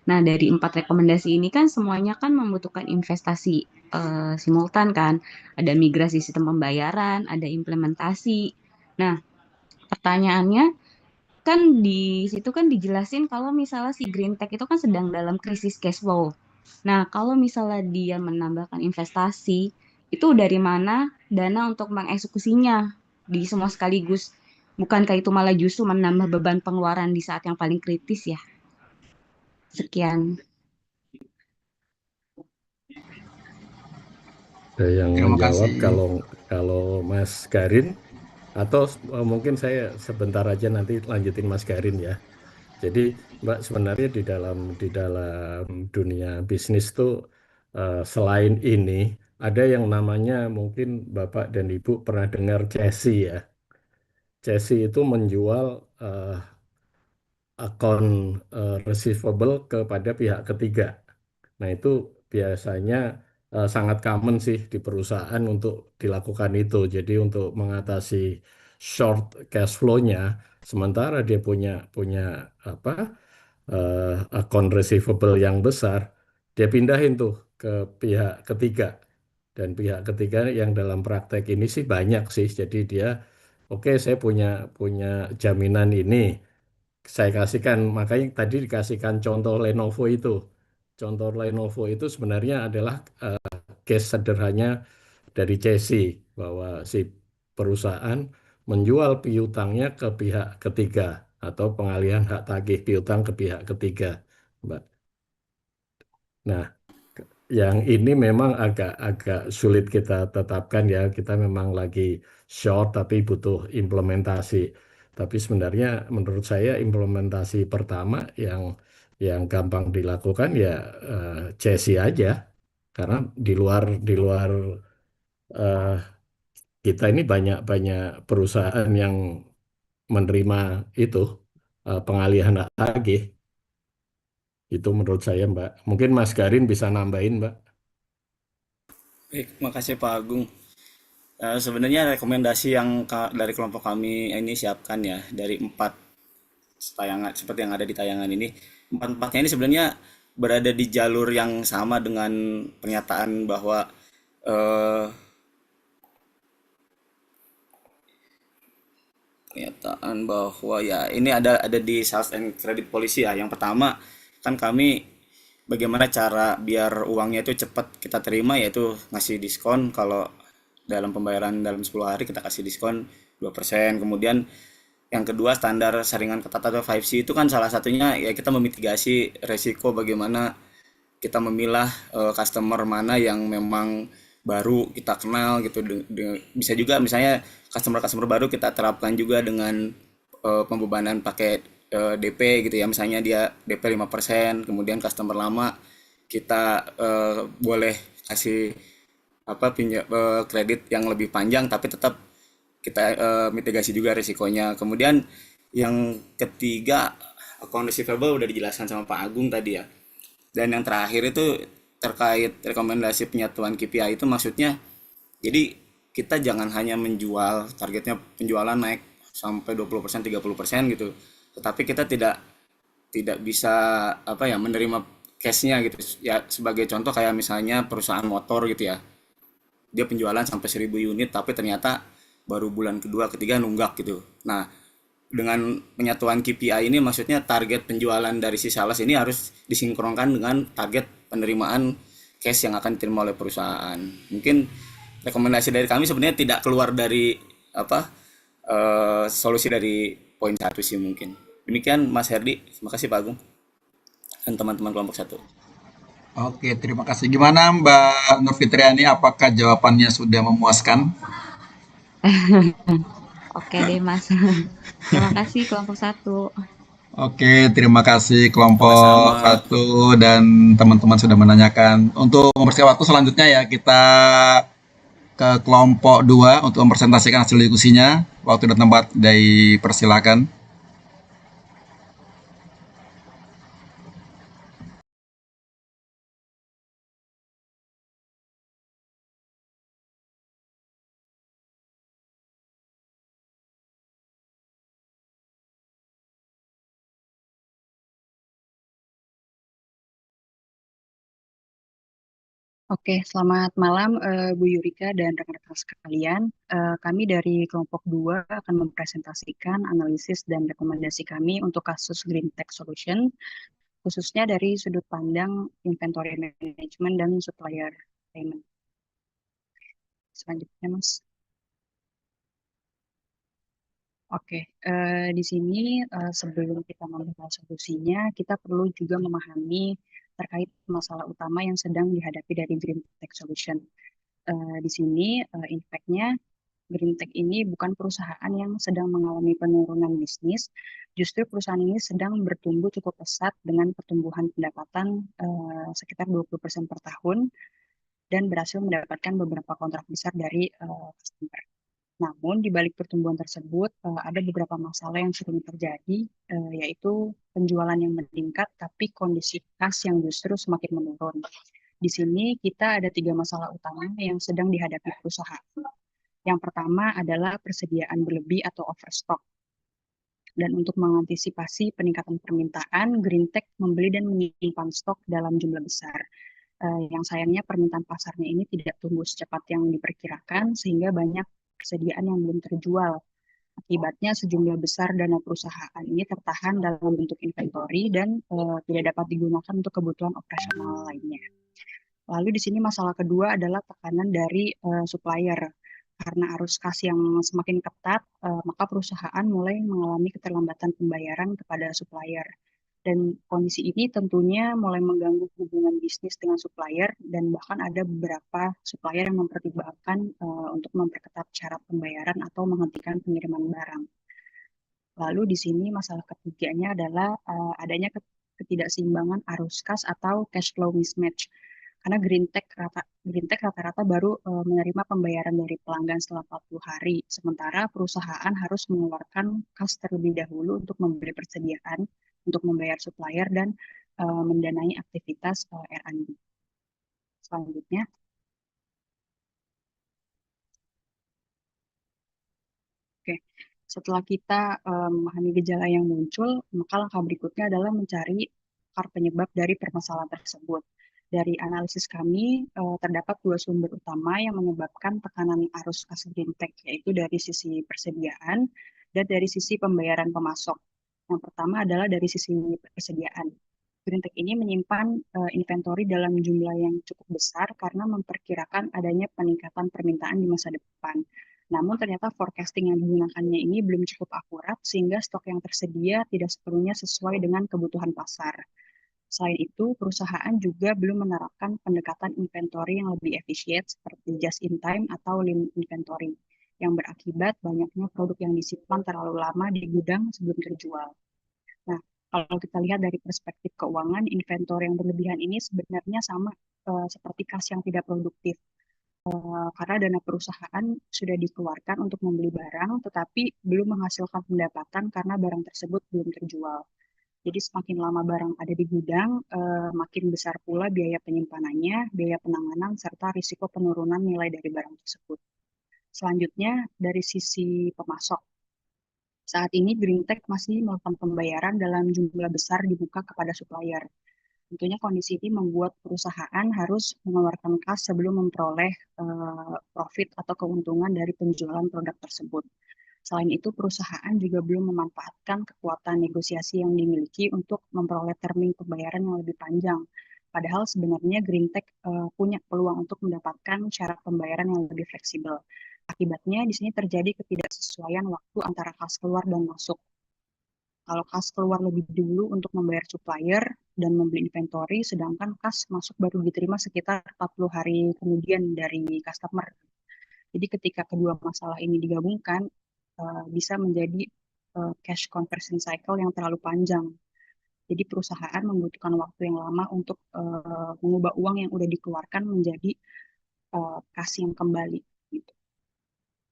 Nah, dari 4 rekomendasi ini kan semuanya kan membutuhkan investasi simultan kan. Ada migrasi sistem pembayaran, ada implementasi. Nah, pertanyaannya kan di situ kan dijelasin kalau misalnya si Green Tech itu kan sedang dalam krisis cash flow. Nah, kalau misalnya dia menambahkan investasi, itu dari mana dana untuk mengeksekusinya di semua sekaligus? Bukankah itu malah justru menambah beban pengeluaran di saat yang paling kritis ya? Sekian. Ada yang Terima menjawab kasih. kalau Mas Garin atau mungkin saya sebentar aja nanti lanjutin Mas Garin ya. Jadi Mbak sebenarnya di dalam dunia bisnis tuh selain ini ada yang namanya mungkin Bapak dan Ibu pernah dengar CESI ya. CESI itu menjual eh, akun receivable kepada pihak ketiga. Nah, itu biasanya sangat common sih di perusahaan untuk dilakukan itu. Jadi untuk mengatasi short cash flow-nya, sementara dia punya punya apa akun receivable yang besar, dia pindahin tuh ke pihak ketiga. Dan pihak ketiga yang dalam praktek ini sih banyak sih. Jadi dia, oke, saya punya punya jaminan ini saya kasihkan, makanya tadi dikasihkan contoh Lenovo itu. Contoh Lenovo itu sebenarnya adalah case sederhana dari CESI bahwa si perusahaan menjual piutangnya ke pihak ketiga atau pengalihan hak tagih piutang ke pihak ketiga, Mbak. Nah, yang ini memang agak sulit kita tetapkan ya. Kita memang lagi short tapi butuh implementasi. Tapi sebenarnya menurut saya implementasi pertama yang gampang dilakukan ya CESI aja. Karena di luar eh, kita ini banyak perusahaan yang menerima itu pengalihan hak tagih. Itu menurut saya, Mbak. Mungkin Mas Garin bisa nambahin, Mbak. Baik, makasih Pak Agung. Sebenarnya rekomendasi yang dari kelompok kami ini siapkan ya dari 4 tayangan seperti yang ada di tayangan ini. Empat-empatnya ini sebenarnya berada di jalur yang sama dengan pernyataan bahwa eh, Pernyataan bahwa ya ini ada di sales and credit policy ya. Yang pertama kan kami bagaimana cara biar uangnya itu cepat kita terima, yaitu ngasih diskon. Kalau dalam pembayaran dalam 10 hari kita kasih diskon 2%. Kemudian yang kedua, standar saringan ketat atau 5C itu kan salah satunya ya kita memitigasi resiko bagaimana kita memilah customer mana yang memang baru kita kenal gitu. Bisa juga misalnya customer baru kita terapkan juga dengan pembebanan pakai DP gitu ya. Misalnya dia DP 5%, kemudian customer lama kita boleh kasih kredit yang lebih panjang tapi tetap kita mitigasi juga risikonya. Kemudian yang ketiga, account receivable udah dijelaskan sama Pak Agung tadi ya. Dan yang terakhir itu terkait rekomendasi penyatuan KPI itu maksudnya, jadi kita jangan hanya menjual, targetnya penjualan naik sampai 20%, 30% gitu. Tetapi kita tidak bisa menerima cashnya gitu. Ya sebagai contoh kayak misalnya perusahaan motor gitu ya. Dia penjualan sampai 1000 unit tapi ternyata baru bulan kedua, ketiga nunggak gitu. Nah, dengan penyatuan KPI ini maksudnya target penjualan dari si sales ini harus disinkronkan dengan target penerimaan cash yang akan diterima oleh perusahaan. Mungkin rekomendasi dari kami sebenarnya tidak keluar dari solusi dari poin 1 sih mungkin. Demikian Mas Herdi. Terima kasih Pak Agung dan teman-teman kelompok 1. Oke, terima kasih. Gimana Mbak Nur Fitriani, apakah jawabannya sudah memuaskan? Oke deh Mas. Terima kasih kelompok 1. Oke, terima kasih kelompok Sama-sama. 1 dan teman-teman sudah menanyakan. Untuk mempersingkat waktu selanjutnya ya kita ke kelompok 2 untuk mempresentasikan hasil diskusinya. Waktu dan tempat dipersilakan. Oke, selamat malam Bu Yurika dan rekan-rekan sekalian. Kami dari kelompok 2 akan mempresentasikan analisis dan rekomendasi kami untuk kasus Green Tech Solution, khususnya dari sudut pandang inventory management dan supplier payment. Selanjutnya, Mas. Oke, di sini sebelum kita membahas solusinya, kita perlu juga memahami terkait masalah utama yang sedang dihadapi dari Green Tech Solution. Di sini impact-nya Green Tech ini bukan perusahaan yang sedang mengalami penurunan bisnis, justru perusahaan ini sedang bertumbuh cukup pesat dengan pertumbuhan pendapatan sekitar 20% per tahun dan berhasil mendapatkan beberapa kontrak besar dari customer. Namun di balik pertumbuhan tersebut ada beberapa masalah yang sering terjadi, yaitu penjualan yang meningkat tapi kondisi kas yang justru semakin menurun. Di sini kita ada 3 masalah utama yang sedang dihadapi perusahaan. Yang pertama adalah persediaan berlebih atau overstock. Dan untuk mengantisipasi peningkatan permintaan, Greentech membeli dan menyimpan stok dalam jumlah besar. Yang sayangnya permintaan pasarnya ini tidak tumbuh secepat yang diperkirakan, sehingga banyak persediaan yang belum terjual. Akibatnya sejumlah besar dana perusahaan ini tertahan dalam bentuk inventory dan tidak dapat digunakan untuk kebutuhan operasional lainnya. Lalu di sini masalah kedua adalah tekanan dari supplier. Karena arus kas yang semakin ketat, maka perusahaan mulai mengalami keterlambatan pembayaran kepada supplier. Dan kondisi ini tentunya mulai mengganggu hubungan bisnis dengan supplier dan bahkan ada beberapa supplier yang mempertimbangkan untuk memperketat syarat pembayaran atau menghentikan pengiriman barang. Lalu di sini masalah ketiganya adalah adanya ketidakseimbangan arus kas atau cash flow mismatch. Karena Greentech rata-rata baru menerima pembayaran dari pelanggan setelah 40 hari, sementara perusahaan harus mengeluarkan kas terlebih dahulu untuk membeli persediaan, untuk membayar supplier, dan mendanai aktivitas R&D. Selanjutnya. Oke, setelah kita memahami gejala yang muncul, maka langkah berikutnya adalah mencari akar penyebab dari permasalahan tersebut. Dari analisis kami, terdapat 2 sumber utama yang menyebabkan tekanan arus kas Greentech, yaitu dari sisi persediaan dan dari sisi pembayaran pemasok. Yang pertama adalah dari sisi persediaan. Green Tech ini menyimpan inventory dalam jumlah yang cukup besar karena memperkirakan adanya peningkatan permintaan di masa depan. Namun ternyata forecasting yang digunakannya ini belum cukup akurat sehingga stok yang tersedia tidak sepenuhnya sesuai dengan kebutuhan pasar. Selain itu, perusahaan juga belum menerapkan pendekatan inventory yang lebih efisien seperti just in time atau lean inventory, yang berakibat banyaknya produk yang disimpan terlalu lama di gudang sebelum terjual. Nah, kalau kita lihat dari perspektif keuangan, inventory yang berlebihan ini sebenarnya sama seperti kas yang tidak produktif. Karena dana perusahaan sudah dikeluarkan untuk membeli barang, tetapi belum menghasilkan pendapatan karena barang tersebut belum terjual. Jadi semakin lama barang ada di gudang, makin besar pula biaya penyimpanannya, biaya penanganan, serta risiko penurunan nilai dari barang tersebut. Selanjutnya, dari sisi pemasok. Saat ini Green Tech masih melakukan pembayaran dalam jumlah besar dibuka kepada supplier. Tentunya kondisi ini membuat perusahaan harus mengeluarkan kas sebelum memperoleh profit atau keuntungan dari penjualan produk tersebut. Selain itu, perusahaan juga belum memanfaatkan kekuatan negosiasi yang dimiliki untuk memperoleh termin pembayaran yang lebih panjang. Padahal sebenarnya Green Tech punya peluang untuk mendapatkan syarat pembayaran yang lebih fleksibel. Akibatnya di sini terjadi ketidaksesuaian waktu antara kas keluar dan masuk. Kalau kas keluar lebih dulu untuk membayar supplier dan membeli inventory, sedangkan kas masuk baru diterima sekitar 40 hari kemudian dari customer. Jadi ketika kedua masalah ini digabungkan, bisa menjadi cash conversion cycle yang terlalu panjang. Jadi perusahaan membutuhkan waktu yang lama untuk mengubah uang yang udah dikeluarkan menjadi kas yang kembali. Gitu.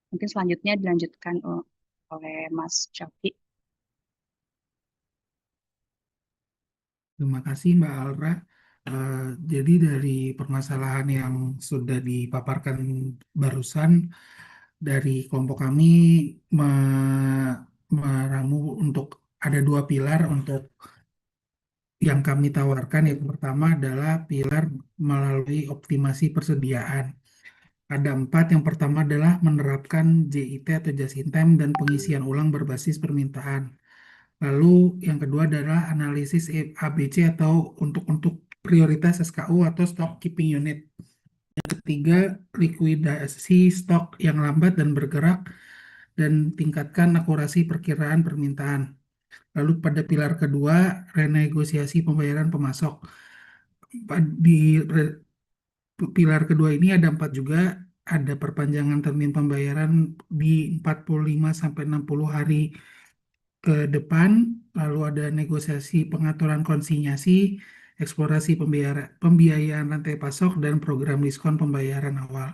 Mungkin selanjutnya dilanjutkan oleh Mas Syafri. Terima kasih Mbak Alra. Jadi dari permasalahan yang sudah dipaparkan barusan, dari kelompok kami meramu untuk ada dua pilar untuk yang kami tawarkan. Yang pertama adalah pilar melalui optimasi persediaan. Ada 4. Yang pertama adalah menerapkan JIT atau Just in Time dan pengisian ulang berbasis permintaan. Lalu yang kedua adalah analisis ABC atau untuk prioritas SKU atau Stock Keeping Unit. Yang ketiga, likuidasi stok yang lambat dan bergerak dan tingkatkan akurasi perkiraan permintaan. Lalu pada pilar kedua, renegosiasi pembayaran pemasok. Di pilar kedua ini ada 4 juga, ada perpanjangan termin pembayaran di 45-60 hari ke depan, lalu ada negosiasi pengaturan konsinyasi, eksplorasi pembiayaan rantai pasok, dan program diskon pembayaran awal.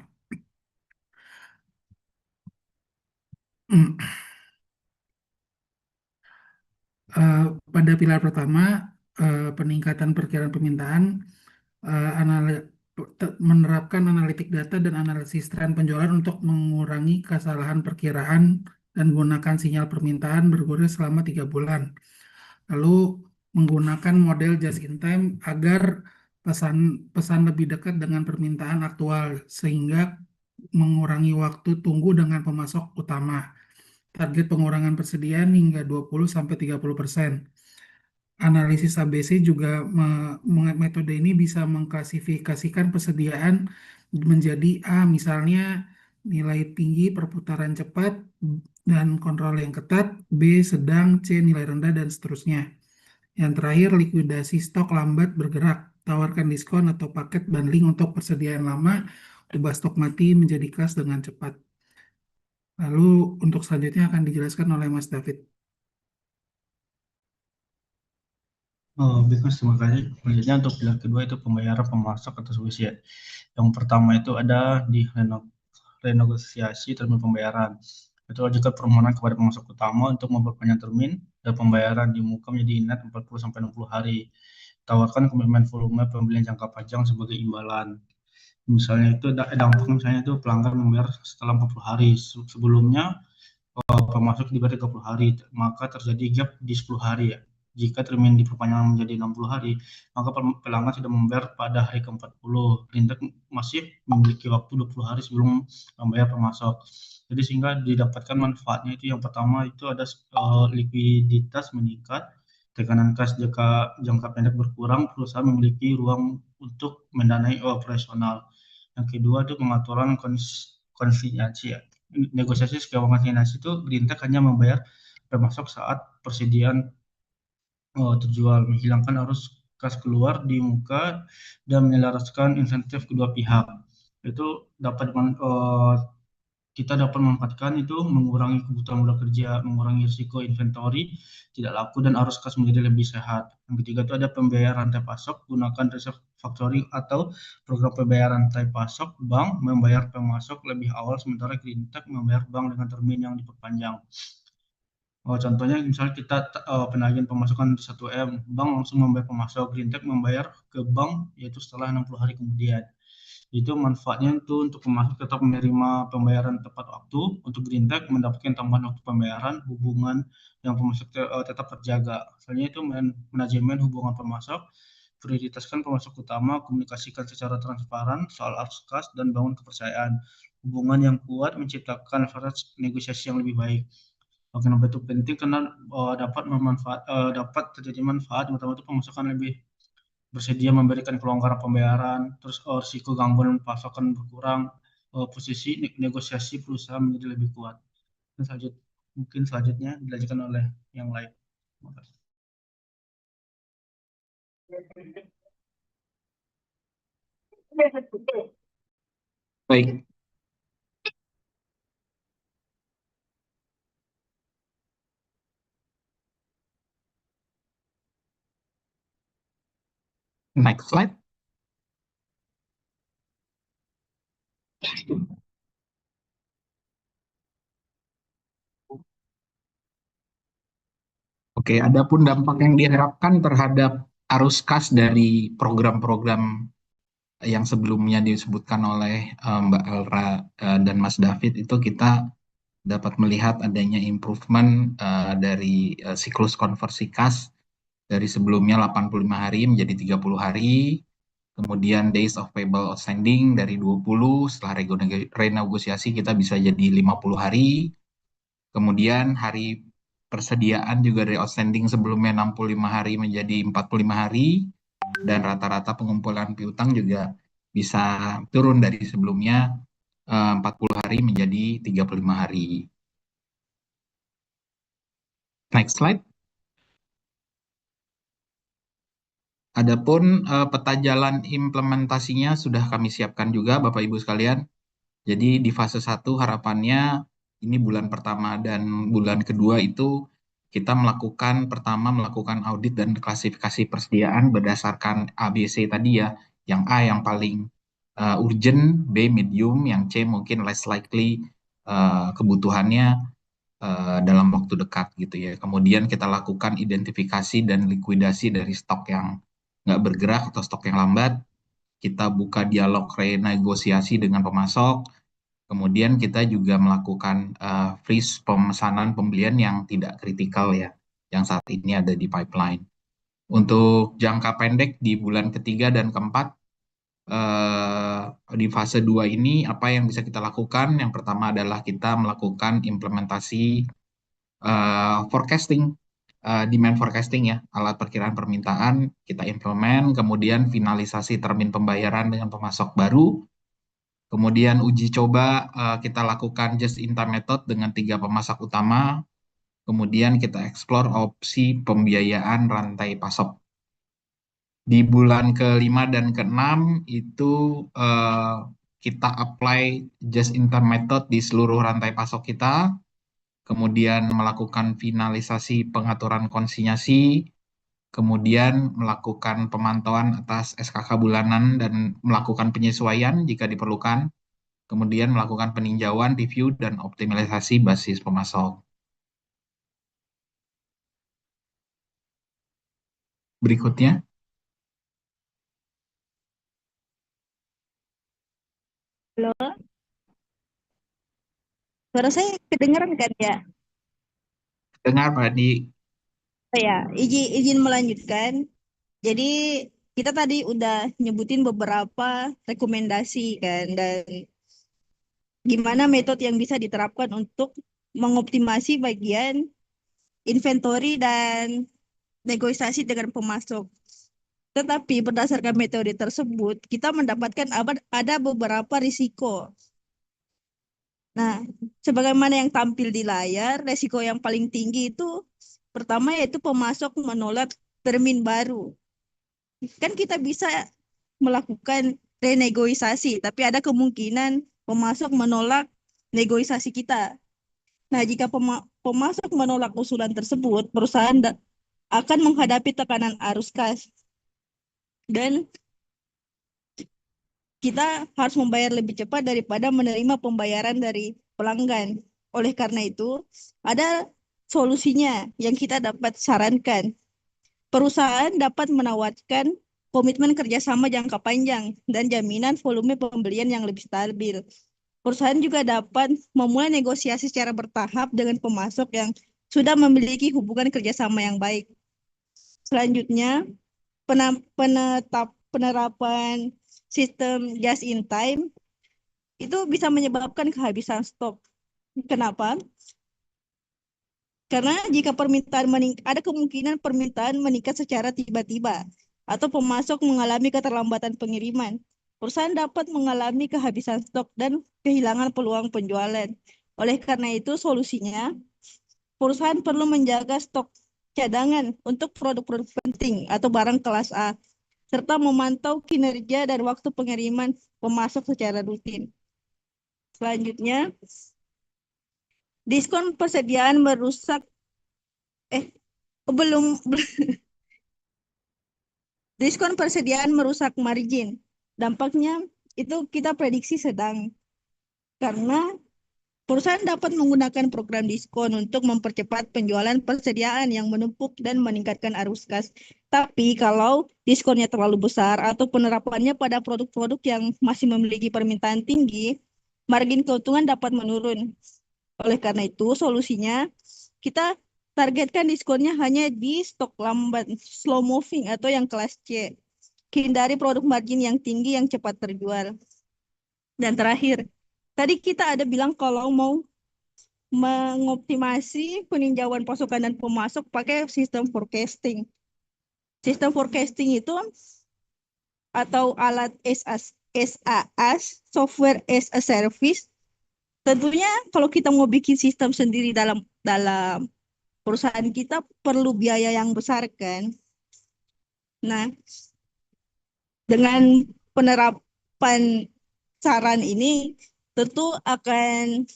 Pada pilar pertama, peningkatan perkiraan permintaan, menerapkan analitik data dan analisis tren penjualan untuk mengurangi kesalahan perkiraan dan menggunakan sinyal permintaan bergulir selama 3 bulan. Lalu menggunakan model just in time agar pesan lebih dekat dengan permintaan aktual sehingga mengurangi waktu tunggu dengan pemasok utama. Target pengurangan persediaan hingga 20-30%. Analisis ABC juga metode ini bisa mengklasifikasikan persediaan menjadi A, misalnya nilai tinggi perputaran cepat dan kontrol yang ketat, B sedang, C nilai rendah, dan seterusnya. Yang terakhir, likuidasi stok lambat bergerak, tawarkan diskon atau paket bundling untuk persediaan lama, ubah stok mati menjadi kas dengan cepat. Lalu untuk selanjutnya akan dijelaskan oleh Mas David. Bagus, terima kasih. Selanjutnya untuk pilar kedua itu pembayaran pemasok atau sewisnya. Yang pertama itu ada di renegosiasi termin pembayaran. Itu ajukan permohonan kepada pemasok utama untuk memperpanjang termin dan pembayaran di muka menjadi net 40-60 hari. Tawarkan komitmen volume pembelian jangka panjang sebagai imbalan. Misalnya itu dampak misalnya itu pelanggan membayar setelah 40 hari. Sebelumnya pemasok diberi 30 hari, maka terjadi gap di 10 hari ya. Jika termin diperpanjang menjadi 60 hari, maka pelanggan sudah membayar pada hari ke-40. Green Tech masih memiliki waktu 20 hari sebelum membayar pemasok. Jadi sehingga didapatkan manfaatnya itu yang pertama itu ada likuiditas meningkat, tekanan kas jangka pendek berkurang, perusahaan memiliki ruang untuk mendanai operasional. Yang kedua itu pengaturan konsinyasi ya. Negosiasi skema konsinyasi itu Green Tech hanya membayar pemasok saat persediaan terjual, menghilangkan arus kas keluar di muka dan menyelaraskan insentif kedua pihak. Itu dapat kita dapat memanfaatkan itu mengurangi kebutuhan modal kerja, mengurangi risiko inventory tidak laku dan arus kas menjadi lebih sehat. Yang ketiga itu ada pembayaran rantai pasok, gunakan reserve factoring atau program pembayaran rantai pasok, bank membayar pemasok lebih awal sementara Green Tech membayar bank dengan termin yang diperpanjang. Contohnya misalnya kita penagihan pemasukan 1M, bank langsung membayar pemasok, Green Tech membayar ke bank yaitu setelah 60 hari kemudian. Itu manfaatnya itu untuk pemasok tetap menerima pembayaran tepat waktu, untuk Green Tech mendapatkan tambahan waktu pembayaran, hubungan yang pemasok tetap terjaga. Misalnya itu manajemen hubungan pemasok, prioritaskan pemasok utama, komunikasikan secara transparan soal arus kas dan bangun kepercayaan. Hubungan yang kuat menciptakan negosiasi yang lebih baik. Kenapa itu penting? Karena dapat terjadi manfaat, yang pertama itu pemasukan lebih bersedia memberikan kelonggaran pembayaran, terus risiko gangguan pasokan berkurang, posisi negosiasi perusahaan menjadi lebih kuat. Dan mungkin selanjutnya dilanjutkan oleh yang lain. Terima kasih. Baik. Next slide. Oke, adapun dampak yang diharapkan terhadap arus kas dari program-program yang sebelumnya disebutkan oleh Mbak Elra dan Mas David itu kita dapat melihat adanya improvement dari siklus konversi kas dari sebelumnya 85 hari menjadi 30 hari, kemudian days of payable outstanding dari 20, setelah renegosiasi kita bisa jadi 50 hari, kemudian hari persediaan juga dari outstanding sebelumnya 65 hari menjadi 45 hari, dan rata-rata pengumpulan piutang juga bisa turun dari sebelumnya 40 hari menjadi 35 hari. Next slide. Adapun peta jalan implementasinya sudah kami siapkan juga Bapak Ibu sekalian. Jadi di fase 1 harapannya ini bulan pertama dan bulan kedua itu kita pertama melakukan audit dan klasifikasi persediaan berdasarkan ABC tadi ya. Yang A yang paling urgent, B medium, yang C mungkin less likely kebutuhannya dalam waktu dekat gitu ya. Kemudian kita lakukan identifikasi dan likuidasi dari stok yang nggak bergerak atau stok yang lambat. Kita buka dialog renegosiasi dengan pemasok. Kemudian kita juga melakukan freeze pemesanan pembelian yang tidak kritikal ya, yang saat ini ada di pipeline. Untuk jangka pendek di bulan ketiga dan keempat, di fase 2 ini apa yang bisa kita lakukan? Yang pertama adalah kita melakukan implementasi forecasting, demand forecasting ya, alat perkiraan permintaan kita implement, kemudian finalisasi termin pembayaran dengan pemasok baru, kemudian uji coba kita lakukan just-in-time method dengan 3 pemasok utama, kemudian kita explore opsi pembiayaan rantai pasok. Di bulan ke-5 dan ke-6 itu kita apply just-in-time method di seluruh rantai pasok kita, kemudian melakukan finalisasi pengaturan konsinyasi, kemudian melakukan pemantauan atas SKK bulanan dan melakukan penyesuaian jika diperlukan, kemudian melakukan peninjauan, review, dan optimalisasi basis pemasok. Berikutnya. Halo, suara saya kedengeran kan ya? Dengar Pak Adi. Ya, izin melanjutkan. Jadi kita tadi udah nyebutin beberapa rekomendasi kan, dan gimana metode yang bisa diterapkan untuk mengoptimasi bagian inventory dan negosiasi dengan pemasok. Tetapi berdasarkan metode tersebut, kita mendapatkan ada beberapa risiko. Nah, sebagaimana yang tampil di layar, risiko yang paling tinggi itu pertama yaitu pemasok menolak termin baru. Kan kita bisa melakukan renegosiasi, tapi ada kemungkinan pemasok menolak negosiasi kita. Nah, jika pemasok menolak usulan tersebut, perusahaan akan menghadapi tekanan arus kas dan kita harus membayar lebih cepat daripada menerima pembayaran dari pelanggan. Oleh karena itu, ada solusinya yang kita dapat sarankan. Perusahaan dapat menawarkan komitmen kerjasama jangka panjang dan jaminan volume pembelian yang lebih stabil. Perusahaan juga dapat memulai negosiasi secara bertahap dengan pemasok yang sudah memiliki hubungan kerjasama yang baik. Selanjutnya, penerapan sistem just in time itu bisa menyebabkan kehabisan stok. Kenapa? Karena jika ada kemungkinan permintaan meningkat secara tiba-tiba atau pemasok mengalami keterlambatan pengiriman. Perusahaan dapat mengalami kehabisan stok dan kehilangan peluang penjualan. Oleh karena itu, solusinya perusahaan perlu menjaga stok cadangan untuk produk-produk penting atau barang kelas A, serta memantau kinerja dan waktu pengiriman pemasok secara rutin. Selanjutnya, diskon persediaan merusak belum diskon persediaan merusak margin. Dampaknya itu kita prediksi sedang, karena perusahaan dapat menggunakan program diskon untuk mempercepat penjualan persediaan yang menumpuk dan meningkatkan arus kas. Tapi kalau diskonnya terlalu besar atau penerapannya pada produk-produk yang masih memiliki permintaan tinggi, margin keuntungan dapat menurun. Oleh karena itu, solusinya kita targetkan diskonnya hanya di stok lambat, slow moving atau yang kelas C. Hindari produk margin yang tinggi yang cepat terjual. Dan terakhir, tadi kita ada bilang kalau mau mengoptimasi peninjauan pasokan dan pemasok pakai sistem forecasting. Sistem forecasting itu atau alat SaaS, software as a service. Tentunya kalau kita mau bikin sistem sendiri dalam perusahaan kita perlu biaya yang besar kan. Nah, dengan penerapan saran ini tentu akan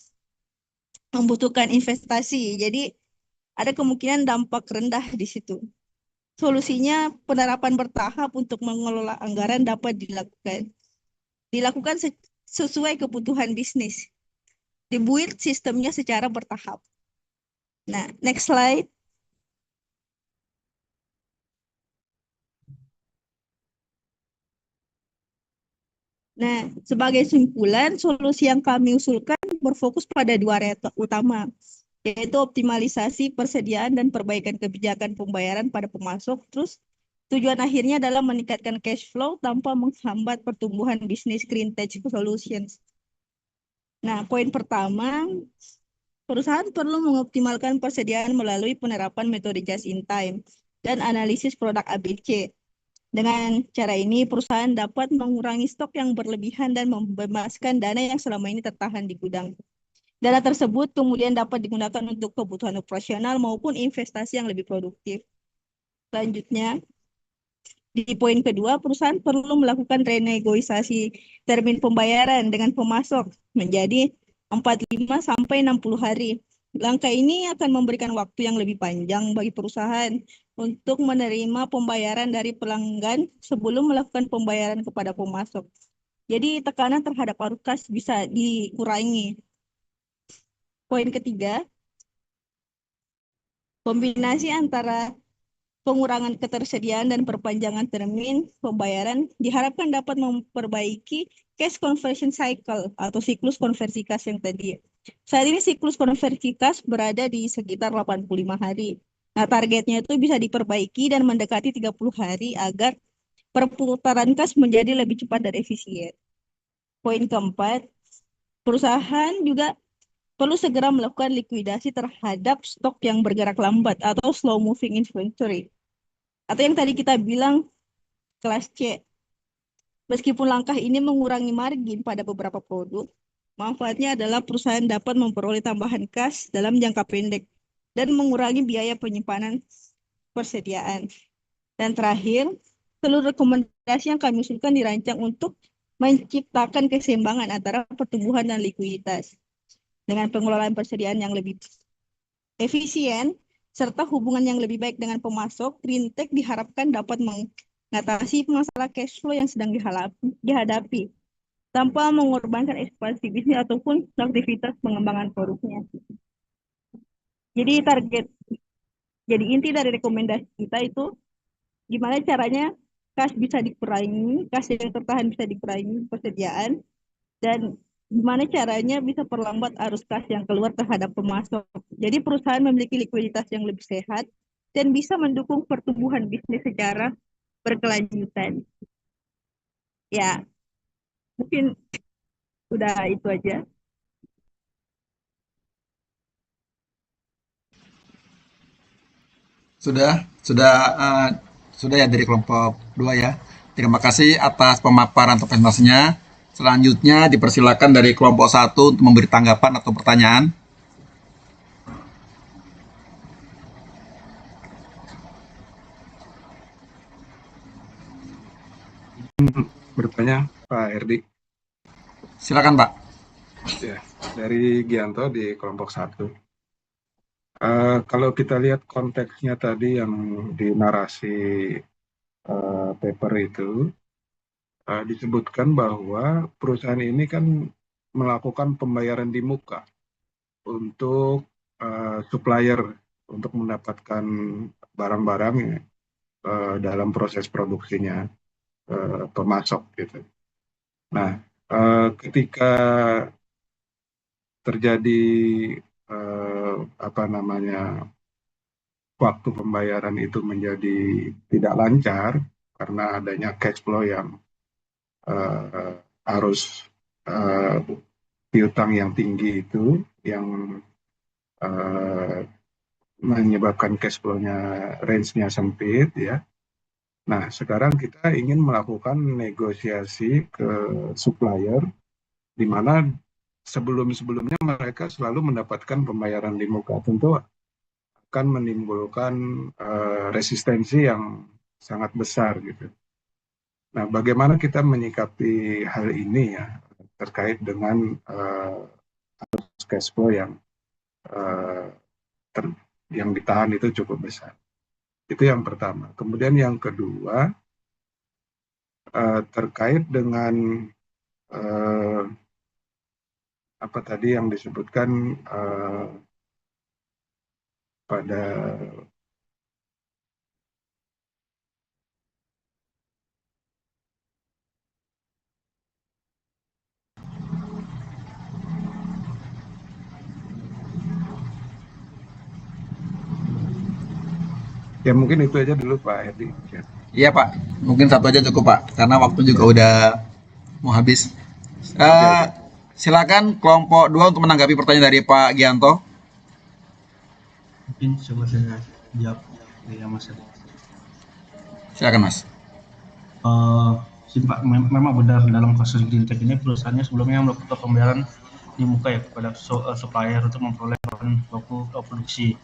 membutuhkan investasi. Jadi ada kemungkinan dampak rendah di situ. Solusinya penerapan bertahap untuk mengelola anggaran dapat dilakukan sesuai kebutuhan bisnis. Dibuat sistemnya secara bertahap. Nah, next slide. Nah, sebagai simpulan, solusi yang kami usulkan berfokus pada dua area utama, yaitu optimalisasi persediaan dan perbaikan kebijakan pembayaran pada pemasok. Terus, tujuan akhirnya adalah meningkatkan cash flow tanpa menghambat pertumbuhan bisnis Green Tech Solutions. Nah, poin pertama, perusahaan perlu mengoptimalkan persediaan melalui penerapan metode just in time dan analisis produk ABC. Dengan cara ini, perusahaan dapat mengurangi stok yang berlebihan dan membebaskan dana yang selama ini tertahan di gudang. Dana tersebut kemudian dapat digunakan untuk kebutuhan operasional maupun investasi yang lebih produktif. Selanjutnya, di poin kedua, perusahaan perlu melakukan renegosiasi termin pembayaran dengan pemasok menjadi 45-60 hari. Langkah ini akan memberikan waktu yang lebih panjang bagi perusahaan untuk menerima pembayaran dari pelanggan sebelum melakukan pembayaran kepada pemasok. Jadi tekanan terhadap arus kas bisa dikurangi. Poin ketiga, kombinasi antara pengurangan ketersediaan dan perpanjangan termin pembayaran diharapkan dapat memperbaiki cash conversion cycle atau siklus konversi kas yang tadi. Saat ini siklus konversi kas berada di sekitar 85 hari. Nah, targetnya itu bisa diperbaiki dan mendekati 30 hari agar perputaran kas menjadi lebih cepat dan efisien. Poin keempat, perusahaan juga perlu segera melakukan likuidasi terhadap stok yang bergerak lambat atau slow moving inventory. Atau yang tadi kita bilang kelas C. Meskipun langkah ini mengurangi margin pada beberapa produk, manfaatnya adalah perusahaan dapat memperoleh tambahan kas dalam jangka pendek dan mengurangi biaya penyimpanan persediaan. Dan terakhir, seluruh rekomendasi yang kami usulkan dirancang untuk menciptakan keseimbangan antara pertumbuhan dan likuiditas. Dengan pengelolaan persediaan yang lebih efisien, serta hubungan yang lebih baik dengan pemasok, Greentech diharapkan dapat mengatasi masalah cash flow yang sedang dihadapi tanpa mengorbankan ekspansi bisnis ataupun aktivitas pengembangan produknya. Jadi inti dari rekomendasi kita itu gimana caranya kas bisa dikurangi, kas yang tertahan bisa dikurangi persediaan, dan gimana caranya bisa perlambat arus kas yang keluar terhadap pemasok. Jadi perusahaan memiliki likuiditas yang lebih sehat dan bisa mendukung pertumbuhan bisnis secara berkelanjutan. Ya, mungkin udah itu aja. Sudah ya dari kelompok 2 ya. Terima kasih atas pemaparan atau presentasinya. Selanjutnya dipersilakan dari kelompok 1 untuk memberi tanggapan atau pertanyaan. Bertanya Pak Herdi. Silakan Pak. Ya, dari Gianto di kelompok 1. Kalau kita lihat konteksnya tadi yang di narasi paper itu, disebutkan bahwa perusahaan ini kan melakukan pembayaran di muka untuk supplier untuk mendapatkan barang-barang dalam proses produksinya pemasok gitu. Nah, ketika terjadi waktu pembayaran itu menjadi tidak lancar karena adanya cash flow yang arus piutang yang tinggi itu yang menyebabkan cash flow-nya range-nya sempit ya. Nah, sekarang kita ingin melakukan negosiasi ke supplier di mana sebelum-sebelumnya mereka selalu mendapatkan pembayaran di muka. Tentu akan menimbulkan resistensi yang sangat besar gitu. Nah, bagaimana kita menyikapi hal ini ya terkait dengan cash flow yang ditahan itu cukup besar. Itu yang pertama. Kemudian yang kedua terkait dengan apa tadi yang disebutkan pada ya mungkin itu aja dulu Pak Herdi. Iya Pak, mungkin satu aja cukup Pak, karena waktu juga udah mau habis. Silakan kelompok 2 untuk menanggapi pertanyaan dari Pak Gianto. Mungkin coba saya jawab ya Mas. Silakan Mas. Pak, memang benar dalam kasus Greentech ini perusahaannya sebelumnya melakukan pembayaran di muka ya kepada supplier untuk memperoleh bahan baku produksi.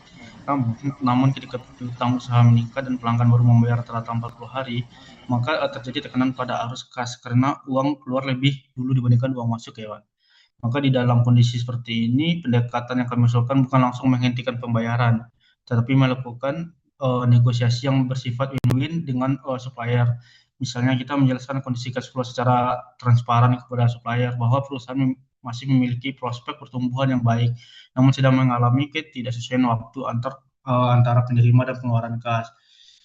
Namun ketika piutang usaha meningkat dan pelanggan baru membayar rata-rata 40 hari, maka terjadi tekanan pada arus kas karena uang keluar lebih dulu dibandingkan uang masuk ya Pak. Maka di dalam kondisi seperti ini, pendekatan yang kami usulkan bukan langsung menghentikan pembayaran, tetapi melakukan negosiasi yang bersifat win-win dengan supplier. Misalnya kita menjelaskan kondisi cash flow secara transparan kepada supplier bahwa perusahaan masih memiliki prospek pertumbuhan yang baik, namun sedang mengalami ketidaksesuaian waktu antara penerima dan pengeluaran kas.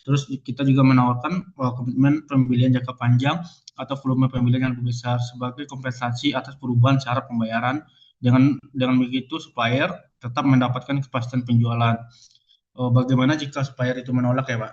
Terus kita juga menawarkan komitmen pembelian jangka panjang atau volume pembelian yang lebih besar sebagai kompensasi atas perubahan cara pembayaran. Dengan begitu supplier tetap mendapatkan kepastian penjualan. bagaimana jika supplier itu menolak ya Pak?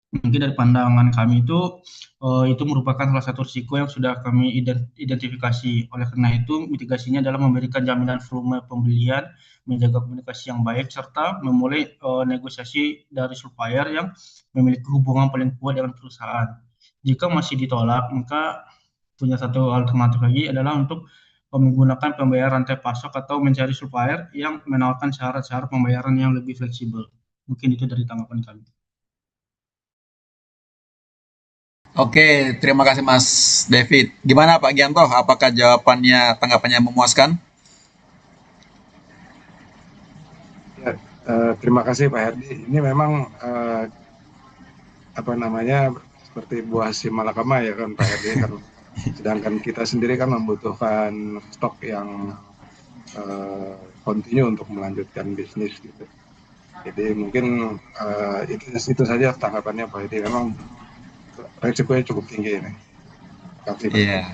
Mungkin dari pandangan kami itu merupakan salah satu risiko yang sudah kami identifikasi. Oleh karena itu, mitigasinya adalah memberikan jaminan volume pembelian, menjaga komunikasi yang baik, serta memulai negosiasi dari supplier yang memiliki hubungan paling kuat dengan perusahaan. Jika masih ditolak, maka punya satu alternatif lagi adalah untuk menggunakan pembayaran rantai pasok atau mencari supplier yang menawarkan syarat-syarat pembayaran yang lebih fleksibel. Mungkin itu dari tanggapan kami. Oke, terima kasih Mas David. Gimana Pak Gianto? Apakah tanggapannya memuaskan? Ya, terima kasih Pak Herdi. Ini memang seperti buah si malakama ya kan Pak Herdi kan. Sedangkan kita sendiri kan membutuhkan stok yang kontinu untuk melanjutkan bisnis gitu. Jadi mungkin itu saja tanggapannya Pak Herdi. Memang resikonya cukup tinggi ini. Iya.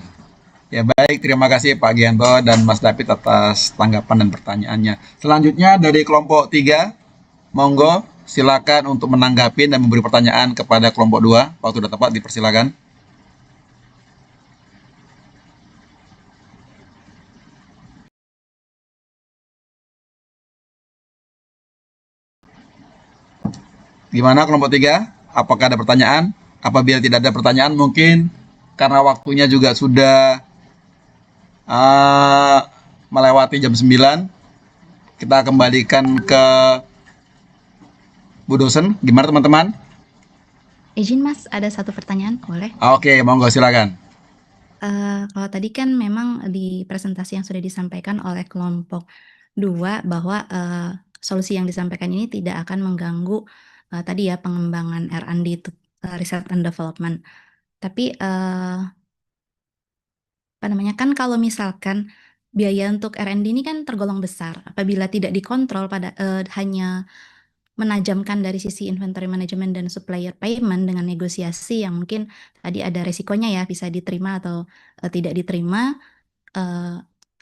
Ya baik, terima kasih Pak Gianto dan Mas David atas tanggapan dan pertanyaannya. Selanjutnya dari kelompok 3, monggo silakan untuk menanggapi dan memberi pertanyaan kepada kelompok 2. Waktu sudah tepat, dipersilakan. Gimana kelompok 3? Apakah ada pertanyaan? Apabila tidak ada pertanyaan, mungkin karena waktunya juga sudah melewati jam 9, kita kembalikan ke Bu dosen. Gimana teman-teman? Izin Mas, ada satu pertanyaan, boleh? Oke, monggo silakan. Kalau tadi kan memang di presentasi yang sudah disampaikan oleh kelompok 2 bahwa solusi yang disampaikan ini tidak akan mengganggu tadi ya pengembangan R&D itu research and development. Tapi kan kalau misalkan biaya untuk R&D ini kan tergolong besar. Apabila tidak dikontrol pada hanya menajamkan dari sisi inventory management dan supplier payment dengan negosiasi yang mungkin tadi ada resikonya ya, bisa diterima atau tidak diterima,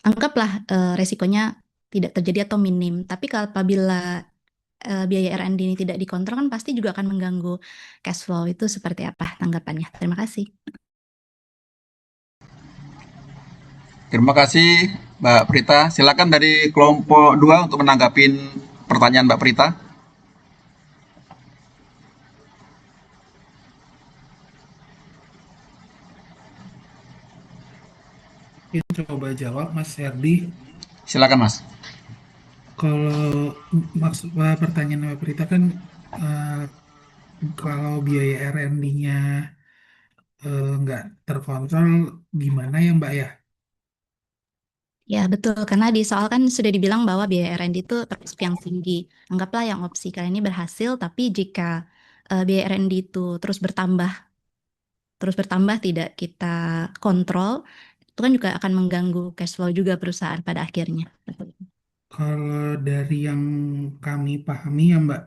anggaplah resikonya tidak terjadi atau minim. Tapi kalau apabila biaya R&D ini tidak dikontrol kan pasti juga akan mengganggu cash flow. Itu seperti apa tanggapannya? Terima kasih. Terima kasih Mbak Prita. Silakan dari kelompok 2 untuk menanggapi pertanyaan Mbak Prita. Coba jawab Mas Herdi. Silakan Mas. Kalau maksud pertanyaan Mbak Prita kan kalau biaya R&D-nya nggak terkontrol gimana ya Mbak ya? Ya betul, karena di soal kan sudah dibilang bahwa biaya R&D itu termasuk yang tinggi. Anggaplah yang opsi kali ini berhasil, tapi jika biaya R&D itu terus bertambah tidak kita kontrol, itu kan juga akan mengganggu cash flow juga perusahaan pada akhirnya. Kalau dari yang kami pahami ya Mbak,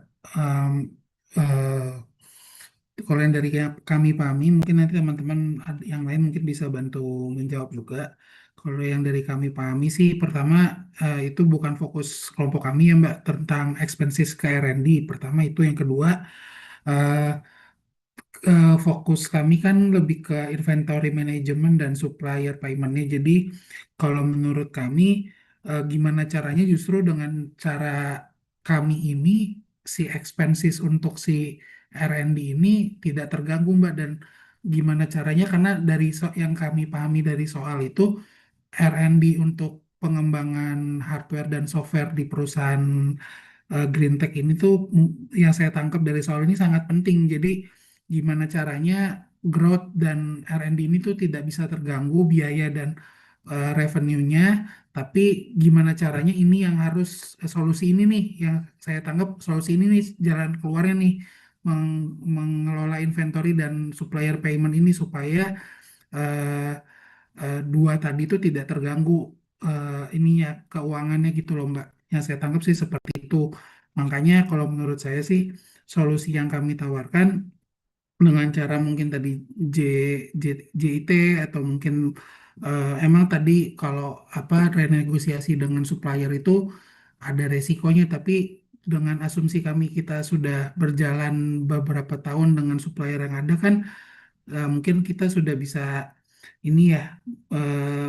kalau yang dari kami pahami mungkin nanti teman-teman yang lain mungkin bisa bantu menjawab juga. Kalau yang dari kami pahami sih pertama itu bukan fokus kelompok kami ya Mbak tentang expenses ke R&D. Pertama itu, yang kedua fokus kami kan lebih ke inventory management dan supplier payment-nya. Jadi kalau menurut kami gimana caranya justru dengan cara kami ini si expenses untuk si R&D ini tidak terganggu Mbak, dan gimana caranya karena dari yang kami pahami dari soal itu R&D untuk pengembangan hardware dan software di perusahaan Green Tech ini tuh yang saya tangkap dari soal ini sangat penting. Jadi gimana caranya growth dan R&D ini tuh tidak bisa terganggu biaya dan revenue-nya, tapi gimana caranya ini yang harus solusi ini nih yang saya tangkap solusi ini nih jalan keluarnya nih mengelola inventory dan supplier payment ini supaya dua tadi itu tidak terganggu ininya keuangannya gitu loh Mbak. Yang saya tangkap sih seperti itu. Makanya kalau menurut saya sih solusi yang kami tawarkan dengan cara mungkin tadi JIT atau mungkin emang tadi kalau renegosiasi dengan supplier itu ada resikonya, tapi dengan asumsi kami kita sudah berjalan beberapa tahun dengan supplier yang ada kan, mungkin kita sudah bisa ini ya,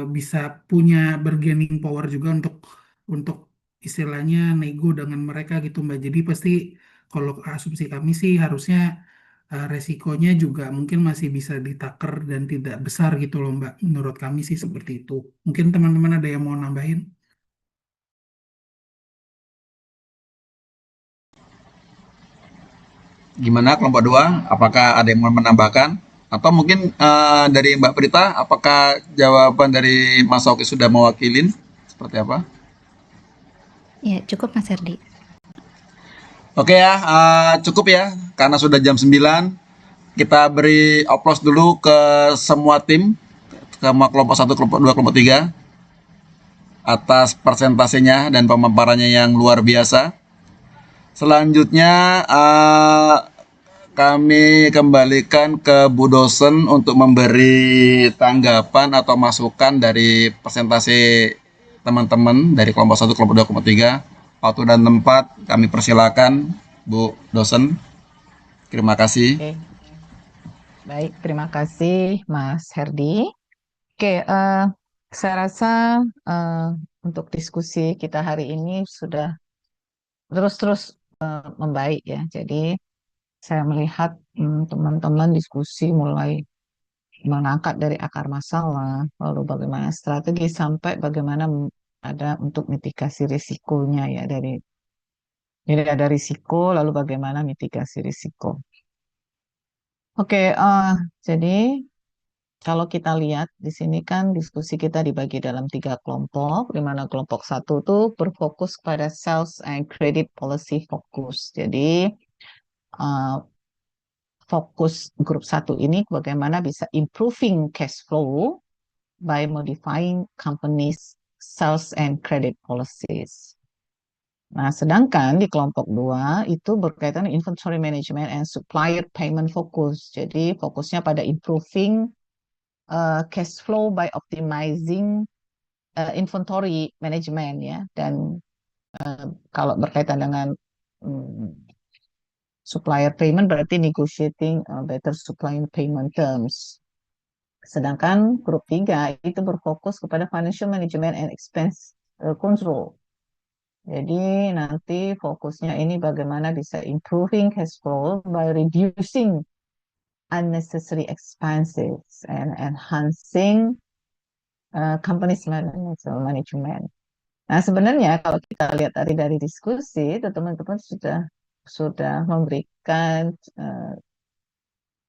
bisa punya bargaining power juga untuk istilahnya nego dengan mereka gitu Mbak. Jadi pasti kalau asumsi kami sih harusnya resikonya juga mungkin masih bisa ditaker dan tidak besar gitu loh Mbak. Menurut kami sih seperti itu. Mungkin teman-teman ada yang mau nambahin? Gimana kelompok 2? Apakah ada yang mau menambahkan? Atau mungkin dari Mbak Prita, apakah jawaban dari Mas Oki sudah mewakilin? Seperti apa? Ya, cukup Mas Herdi. Oke ya, cukup ya. Karena sudah jam 9, kita beri aplaus dulu ke semua tim, ke kelompok 1, kelompok 2, kelompok 3, atas presentasinya dan pemaparannya yang luar biasa. Selanjutnya kami kembalikan ke Bu Dosen untuk memberi tanggapan atau masukan dari presentasi teman-teman dari kelompok 1, kelompok 2, kelompok 3. Waktu dan tempat kami persilakan Bu Dosen. Terima kasih. Oke. Baik, terima kasih Mas Herdi. Oke, saya rasa untuk diskusi kita hari ini sudah terus-terus membaik ya. Jadi saya melihat teman-teman diskusi mulai mengangkat dari akar masalah, lalu bagaimana strategi sampai bagaimana ada untuk mitigasi risikonya ya jadi ada risiko lalu bagaimana mitigasi risiko. Oke, jadi kalau kita lihat di sini kan diskusi kita dibagi dalam 3 kelompok, di mana kelompok 1 tuh berfokus pada sales and credit policy fokus. Jadi fokus grup 1 ini bagaimana bisa improving cash flow by modifying companies sales and credit policies. Nah, sedangkan di kelompok 2 itu berkaitan inventory management and supplier payment focus. Jadi fokusnya pada improving cash flow by optimizing inventory management ya. Dan kalau berkaitan dengan supplier payment berarti negotiating better supplier payment terms. Sedangkan grup 3 itu berfokus kepada financial management and expense control. Jadi nanti fokusnya ini bagaimana bisa improving cash flow by reducing unnecessary expenses and enhancing company's financial management. Nah, sebenarnya kalau kita lihat dari diskusi, teman-teman sudah memberikan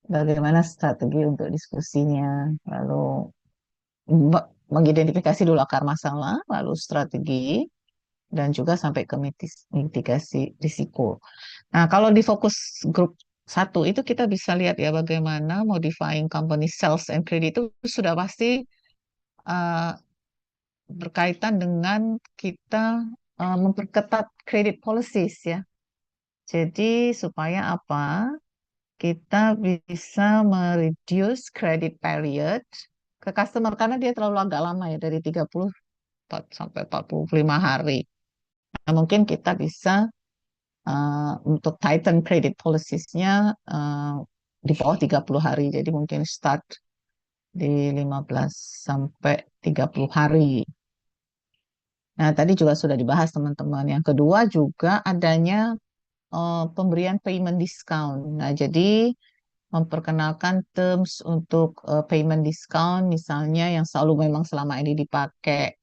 bagaimana strategi untuk diskusinya, lalu mengidentifikasi dulu akar masalah, lalu strategi, dan juga sampai ke mitigasi risiko. Nah, kalau di fokus grup 1 itu kita bisa lihat ya bagaimana modifying company sales and credit itu sudah pasti berkaitan dengan kita memperketat credit policies ya. Jadi supaya apa? Kita bisa mereduce credit period ke customer karena dia terlalu agak lama ya dari 30 sampai 45 hari. Nah, mungkin kita bisa untuk tighten credit policies-nya di bawah 30 hari. Jadi mungkin start di 15 sampai 30 hari. Nah, tadi juga sudah dibahas teman-teman. Yang kedua juga adanya pemberian payment discount. Nah, jadi memperkenalkan terms untuk payment discount misalnya yang selalu memang selama ini dipakai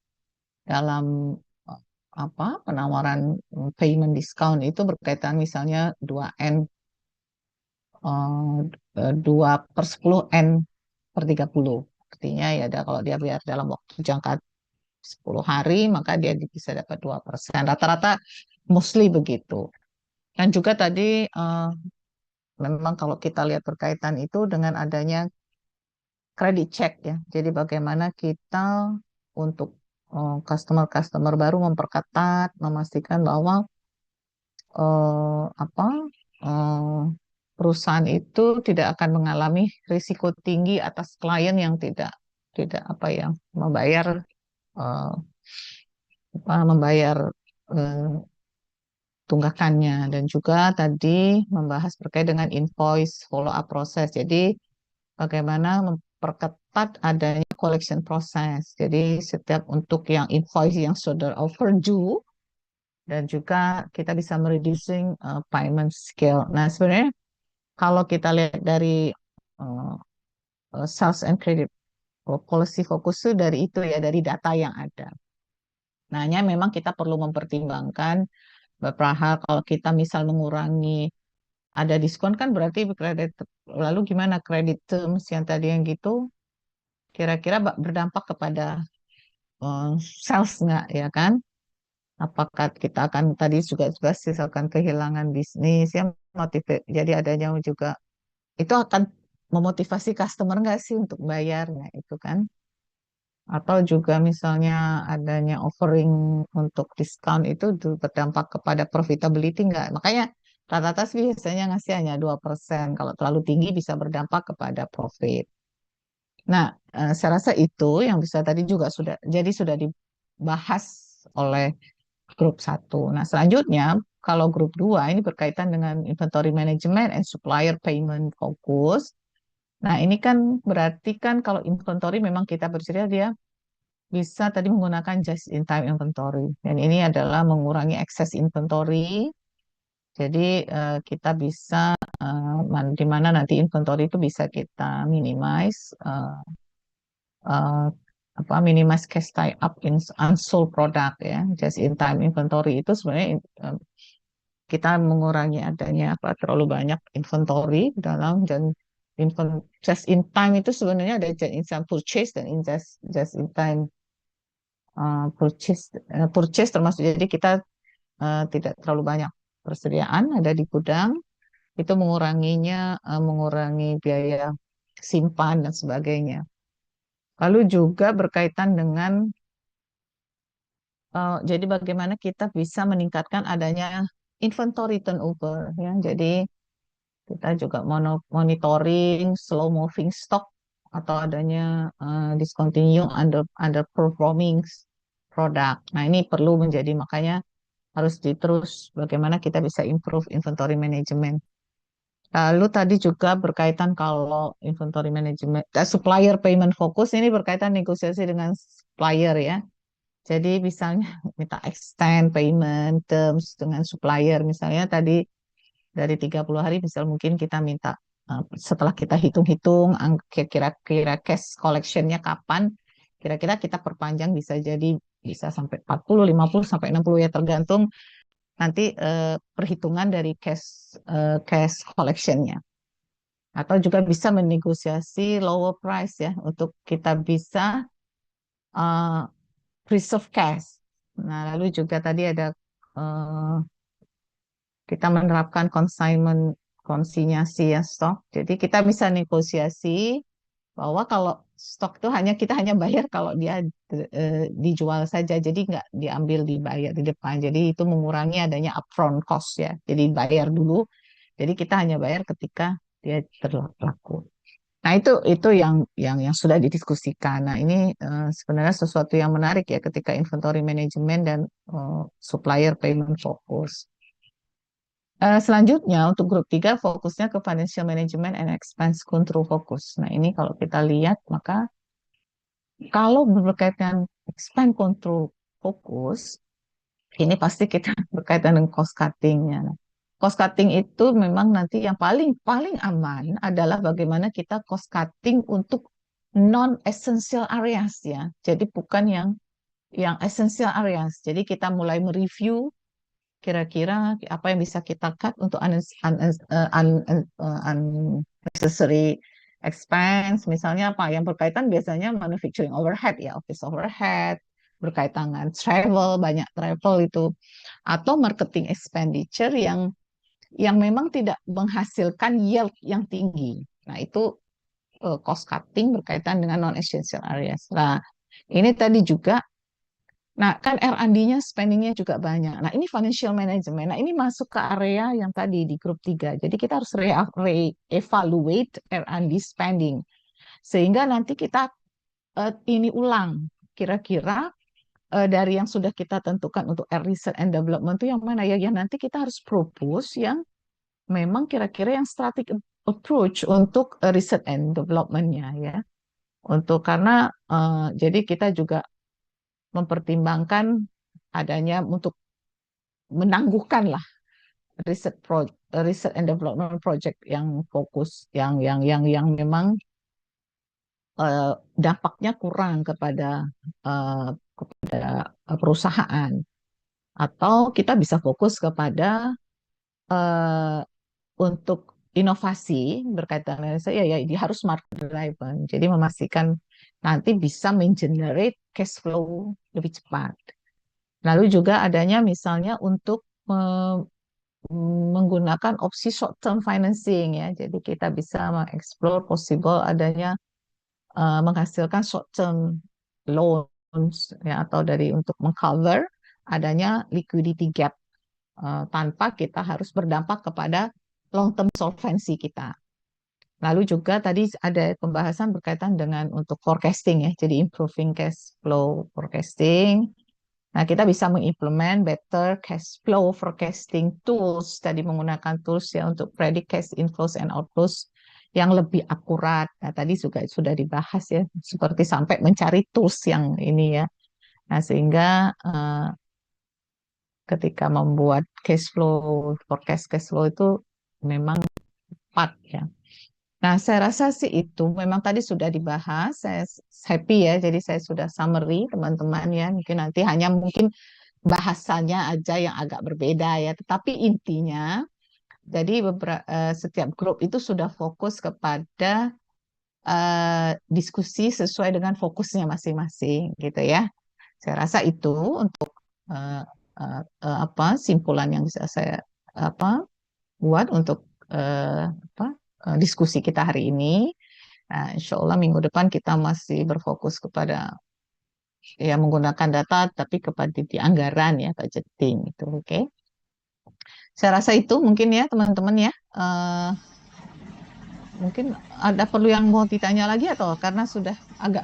dalam penawaran payment discount itu berkaitan misalnya 2N 2/10 N per 30. Artinya ya kalau dia biar dalam waktu jangka 10 hari maka dia bisa dapat 2%. Rata-rata mostly begitu. Dan juga tadi memang kalau kita lihat berkaitan itu dengan adanya credit check ya. Jadi bagaimana kita untuk customer baru memperketat, memastikan bahwa perusahaan itu tidak akan mengalami risiko tinggi atas klien yang tidak membayar tunggakannya, dan juga tadi membahas terkait dengan invoice follow up proses. Jadi bagaimana memperketat adanya collection process. Jadi setiap untuk yang invoice yang sudah overdue, dan juga kita bisa mereducing payment scale. Nah, sebenarnya kalau kita lihat dari uh, sales and credit policy fokus itu dari itu ya, dari data yang ada. Nah, hanya memang kita perlu mempertimbangkan beberapa hal. Kalau kita misal mengurangi ada diskon kan berarti kredit, lalu gimana credit terms yang tadi yang gitu kira-kira berdampak kepada sales nggak ya kan? Apakah kita akan tadi juga akan kehilangan bisnis yang motivasi, jadi adanya juga itu akan memotivasi customer nggak sih untuk bayarnya itu kan? Atau juga misalnya adanya offering untuk diskon itu berdampak kepada profitability nggak? Makanya rata-rata sih biasanya ngasih hanya 2%. Kalau terlalu tinggi bisa berdampak kepada profit. Nah, saya rasa itu yang bisa tadi juga sudah dibahas oleh grup 1. Nah, selanjutnya kalau grup 2 ini berkaitan dengan inventory management and supplier payment focus. Nah, ini kan berarti kan kalau inventory memang kita bercerita dia bisa tadi menggunakan just-in-time inventory. Dan ini adalah mengurangi excess inventory. Jadi kita bisa di mana nanti inventory itu bisa kita minimize minimize cash tie up in unsold product ya. Just-in-time inventory itu sebenarnya kita mengurangi adanya terlalu banyak inventory dalam dan just-in-time itu sebenarnya ada just-in-time purchase dan just-in-time purchase termasuk jadi kita tidak terlalu banyak persediaan ada di gudang itu mengurangi biaya simpan dan sebagainya. Lalu juga berkaitan dengan jadi bagaimana kita bisa meningkatkan adanya inventory turnover ya. Jadi kita juga monitoring slow moving stock atau adanya discontinue underperforming produk. Nah, ini perlu menjadi makanya harus terus bagaimana kita bisa improve inventory management. Lalu tadi juga berkaitan kalau inventory management, supplier payment focus ini berkaitan negosiasi dengan supplier ya. Jadi misalnya minta extend payment terms dengan supplier. Misalnya tadi dari 30 hari misal mungkin kita minta setelah kita hitung-hitung kira-kira cash collection-nya kapan, kira-kira kita perpanjang bisa sampai 40, 50 sampai 60 ya tergantung nanti perhitungan dari cash collection-nya. Atau juga bisa menegosiasi lower price ya untuk kita bisa preserve cash. Nah, lalu juga tadi ada kita menerapkan konsinyasi ya stok. Jadi kita bisa negosiasi bahwa kalau stok itu kita hanya bayar kalau dia dijual saja, jadi nggak diambil dibayar di depan. Jadi itu mengurangi adanya upfront cost ya. Jadi bayar dulu. Jadi kita hanya bayar ketika dia terlaku. Nah itu yang sudah didiskusikan. Nah ini sebenarnya sesuatu yang menarik ya ketika inventory management dan supplier payment fokus. Selanjutnya untuk grup 3 fokusnya ke financial management and expense control fokus. Nah ini kalau kita lihat maka kalau berkaitan expense control fokus ini pasti kita berkaitan dengan cost cutting-nya. Nah, cost cutting itu memang nanti yang paling aman adalah bagaimana kita cost cutting untuk non essential areas ya. Jadi bukan yang essential areas. Jadi kita mulai mereview kira-kira apa yang bisa kita cut untuk unnecessary expense, misalnya apa yang berkaitan biasanya manufacturing overhead ya, office overhead, berkaitan dengan travel, banyak travel itu, atau marketing expenditure yang memang tidak menghasilkan yield yang tinggi. Nah itu cost cutting berkaitan dengan non-essential areas. Nah ini tadi juga nah, kan R&D-nya spending-nya juga banyak. Nah, ini financial management. Nah, ini masuk ke area yang tadi di grup 3. Jadi kita harus re-evaluate R&D spending. Sehingga nanti kita ini ulang. Kira-kira dari yang sudah kita tentukan untuk research and development itu yang mana ya? Yang nanti kita harus propose yang memang kira-kira yang strategic approach untuk research and development-nya ya. Karena jadi kita juga mempertimbangkan adanya untuk menangguhkan lah research and development project yang fokus yang memang dampaknya kurang kepada perusahaan, atau kita bisa fokus kepada untuk inovasi berkaitan dengan saya ya dia harus market driven, jadi memastikan nanti bisa mengenerate cash flow lebih cepat. Lalu juga adanya misalnya untuk menggunakan opsi short term financing ya, jadi kita bisa mengeksplor possible adanya menghasilkan short term loans ya, atau dari untuk mengcover adanya liquidity gap tanpa kita harus berdampak kepada long term solvency kita. Lalu juga tadi ada pembahasan berkaitan dengan untuk forecasting ya, jadi improving cash flow forecasting. Nah, kita bisa mengimplement better cash flow forecasting tools, tadi menggunakan tools ya untuk predict cash inflows and outflows yang lebih akurat. Nah, tadi juga sudah dibahas ya, seperti sampai mencari tools yang ini ya. Nah, sehingga ketika membuat cash flow, forecast cash flow itu memang tepat ya. Nah, saya rasa sih itu memang tadi sudah dibahas, saya happy ya, jadi saya sudah summary teman-teman ya, mungkin bahasanya aja yang agak berbeda ya, tetapi intinya, jadi setiap grup itu sudah fokus kepada diskusi sesuai dengan fokusnya masing-masing gitu ya. Saya rasa itu untuk simpulan yang bisa saya buat untuk diskusi kita hari ini. Nah, insya Allah minggu depan kita masih berfokus kepada ya menggunakan data, tapi kepada di anggaran ya, budgeting itu, oke? Saya rasa itu mungkin ya teman-teman ya. Mungkin ada perlu yang mau ditanya lagi atau karena sudah agak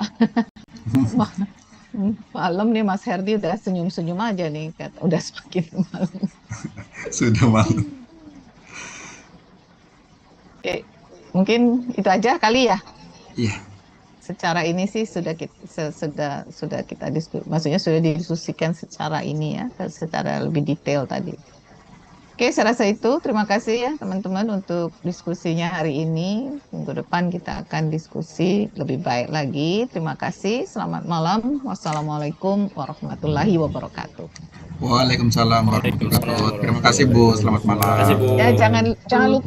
malam nih, Mas Herdi udah senyum-senyum aja nih, udah semakin malam. Sudah malam. Oke, mungkin itu aja kali ya. Iya. Secara ini sih sudah kita maksudnya sudah didiskusikan secara ini ya, secara lebih detail tadi. Oke, saya rasa itu. Terima kasih ya teman-teman untuk diskusinya hari ini. Minggu depan kita akan diskusi lebih baik lagi. Terima kasih. Selamat malam. Wassalamualaikum warahmatullahi wabarakatuh. Waalaikumsalam warahmatullahi wabarakatuh. Terima kasih Bu. Selamat malam. Ya, jangan lupa